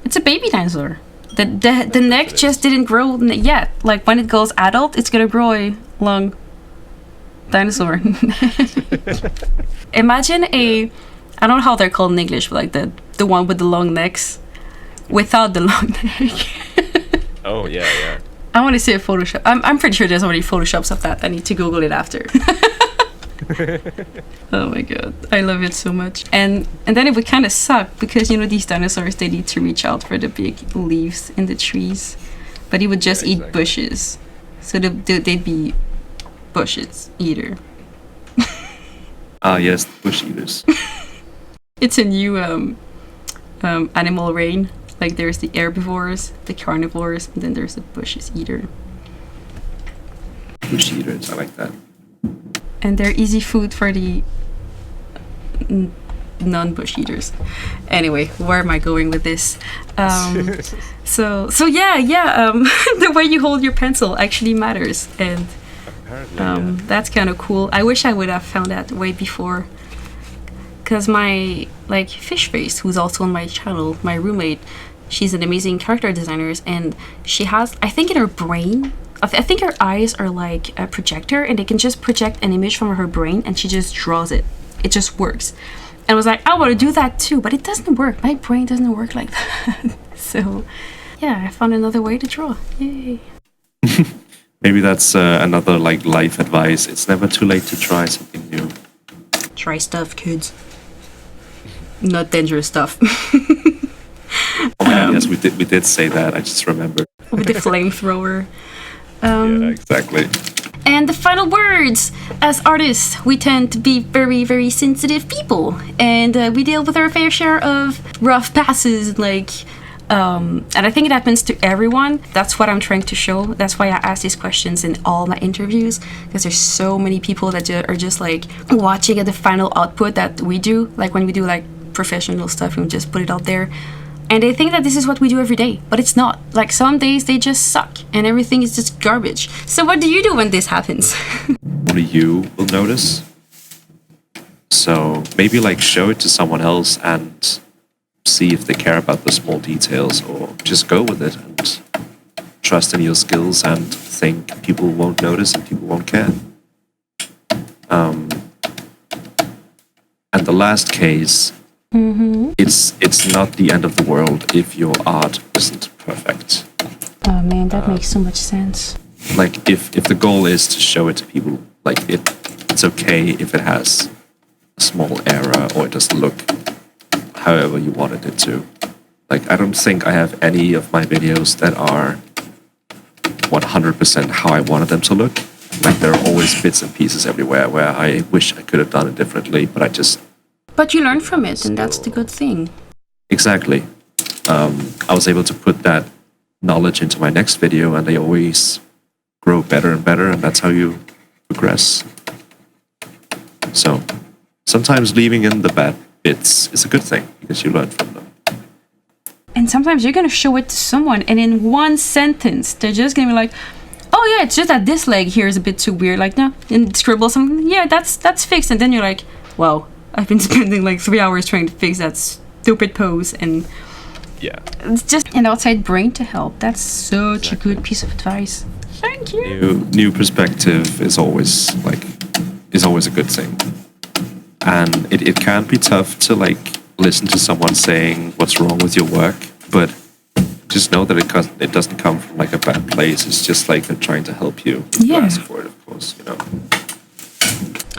It's a baby dinosaur. The neck just didn't grow yet. Like when it goes adult, it's gonna grow a long dinosaur. Imagine I don't know how they're called in English, but like the one with the long necks without the long neck. Oh yeah. I want to see a Photoshop. I'm pretty sure there's already Photoshops of that. I need to Google it after. Oh my god, I love it so much. And then it would kind of suck, because you know these dinosaurs, they need to reach out for the big leaves in the trees, but it would just eat bushes, so they'd be bushes eater. yes, bush eaters. It's a new animal reign. Like there's the herbivores, the carnivores, and then there's the bushes eater. Bush eaters, I like that. And they're easy food for the non-bush eaters. Anyway, where am I going with this? So yeah. The way you hold your pencil actually matters, and that's kind of cool. I wish I would have found that way before, because my like fish face, who's also on my channel, my roommate, she's an amazing character designer, and she has, I think in her brain, I think her eyes are like a projector, and they can just project an image from her brain, and she just draws it. It just works. And I was like, I want to do that too, but it doesn't work. My brain doesn't work like that. So yeah, I found another way to draw. Yay. Maybe that's another like life advice. It's never too late to try something new. Try stuff, kids. Not dangerous stuff. Oh my god, yes, we did say that. I just remembered. With the flamethrower. Yeah, exactly. And the final words. As artists, we tend to be very, very sensitive people, and we deal with our fair share of rough passes, like, and I think it happens to everyone. That's what I'm trying to show. That's why I ask these questions in all my interviews, because there's so many people that are just like watching at the final output that we do. Like when we do like professional stuff and we just put it out there. And they think that this is what we do every day, but it's not. Like some days they just suck and everything is just garbage. So what do you do when this happens? Only you will notice. So maybe like show it to someone else and see if they care about the small details, or just go with it and trust in your skills and think people won't notice and people won't care. And the last case, it's not the end of the world if your art isn't perfect. Oh man, that makes so much sense. Like if the goal is to show it to people, like it's okay if it has a small error or it doesn't look however you wanted it to. Like I don't think I have any of my videos that are 100% how I wanted them to look. Like there are always bits and pieces everywhere where I wish I could have done it differently, but I just... But you learn from it, and that's the good thing. Exactly. I was able to put that knowledge into my next video, and they always grow better and better, and that's how you progress. So sometimes leaving in the bad bits is a good thing, because you learn from them. And sometimes you're gonna show it to someone, and in one sentence, they're just gonna be like, "Oh yeah, it's just that this leg here is a bit too weird." Like, no, and scribble something. Yeah, that's fixed. And then you're like, "Wow, I've been spending like 3 hours trying to fix that stupid pose." And Yeah. it's just an outside brain to help. That's such a good piece of advice. Thank you. New perspective is always a good thing, and it can be tough to like listen to someone saying what's wrong with your work, but just know that it doesn't come from like a bad place. It's just like they're trying to help you. Yeah. You ask for it, of course, you know.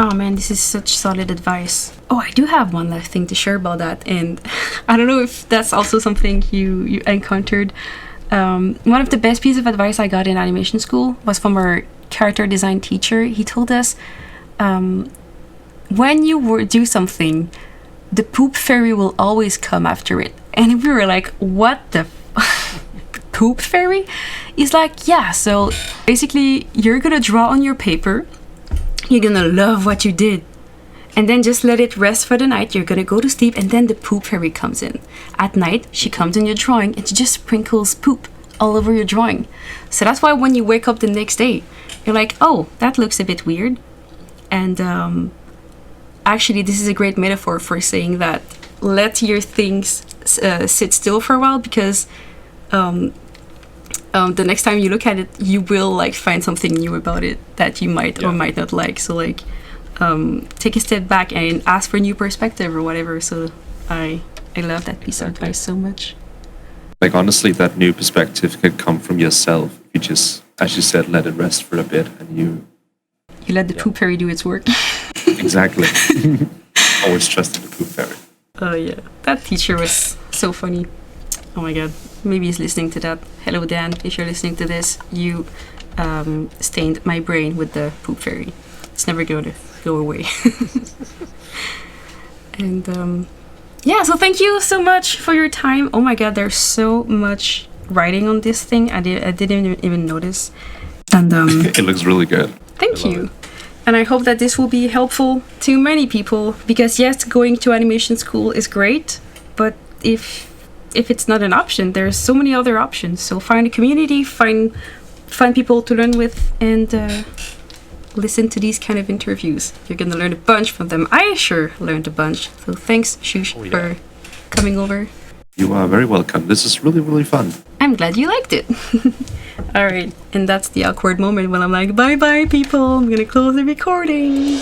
Oh man, this is such solid advice. Oh, I do have one last thing to share about that, and I don't know if that's also something you encountered. One of the best pieces of advice I got in animation school was from our character design teacher. He told us, when you do something, the poop fairy will always come after it. And we were like, what the poop fairy? He's like, yeah, so basically you're gonna draw on your paper, you're gonna love what you did, and then just let it rest for the night. You're gonna go to sleep, and then the poop fairy comes in. At night, she comes in your drawing and she just sprinkles poop all over your drawing. So that's why when you wake up the next day, you're like, oh, that looks a bit weird. And actually, this is a great metaphor for saying that let your things sit still for a while, because the next time you look at it, you will like find something new about it that you might or might not like. So like take a step back and ask for a new perspective or whatever. So I love that piece of advice so much. Like honestly, that new perspective can come from yourself. You just, as you said, let it rest for a bit, and you let the poop fairy do its work. Exactly. Always trusted the poop fairy. Oh yeah, that teacher was so funny. Oh my god, maybe he's listening to that. Hello Dan, if you're listening to this, you stained my brain with the poop fairy. It's never going to go away. And yeah, so thank you so much for your time. Oh my god, there's so much writing on this thing. I didn't even notice. And it looks really good. Thank you. And I hope that this will be helpful to many people, because yes, going to animation school is great, but if it's not an option, there's so many other options. So find a community, find people to learn with, and listen to these kind of interviews. You're gonna learn a bunch from them. I sure learned a bunch. So thanks, Shoosh, for coming over. You are very welcome. This is really, really fun. I'm glad you liked it. Alright, and that's the awkward moment when I'm like, bye bye people, I'm gonna close the recording.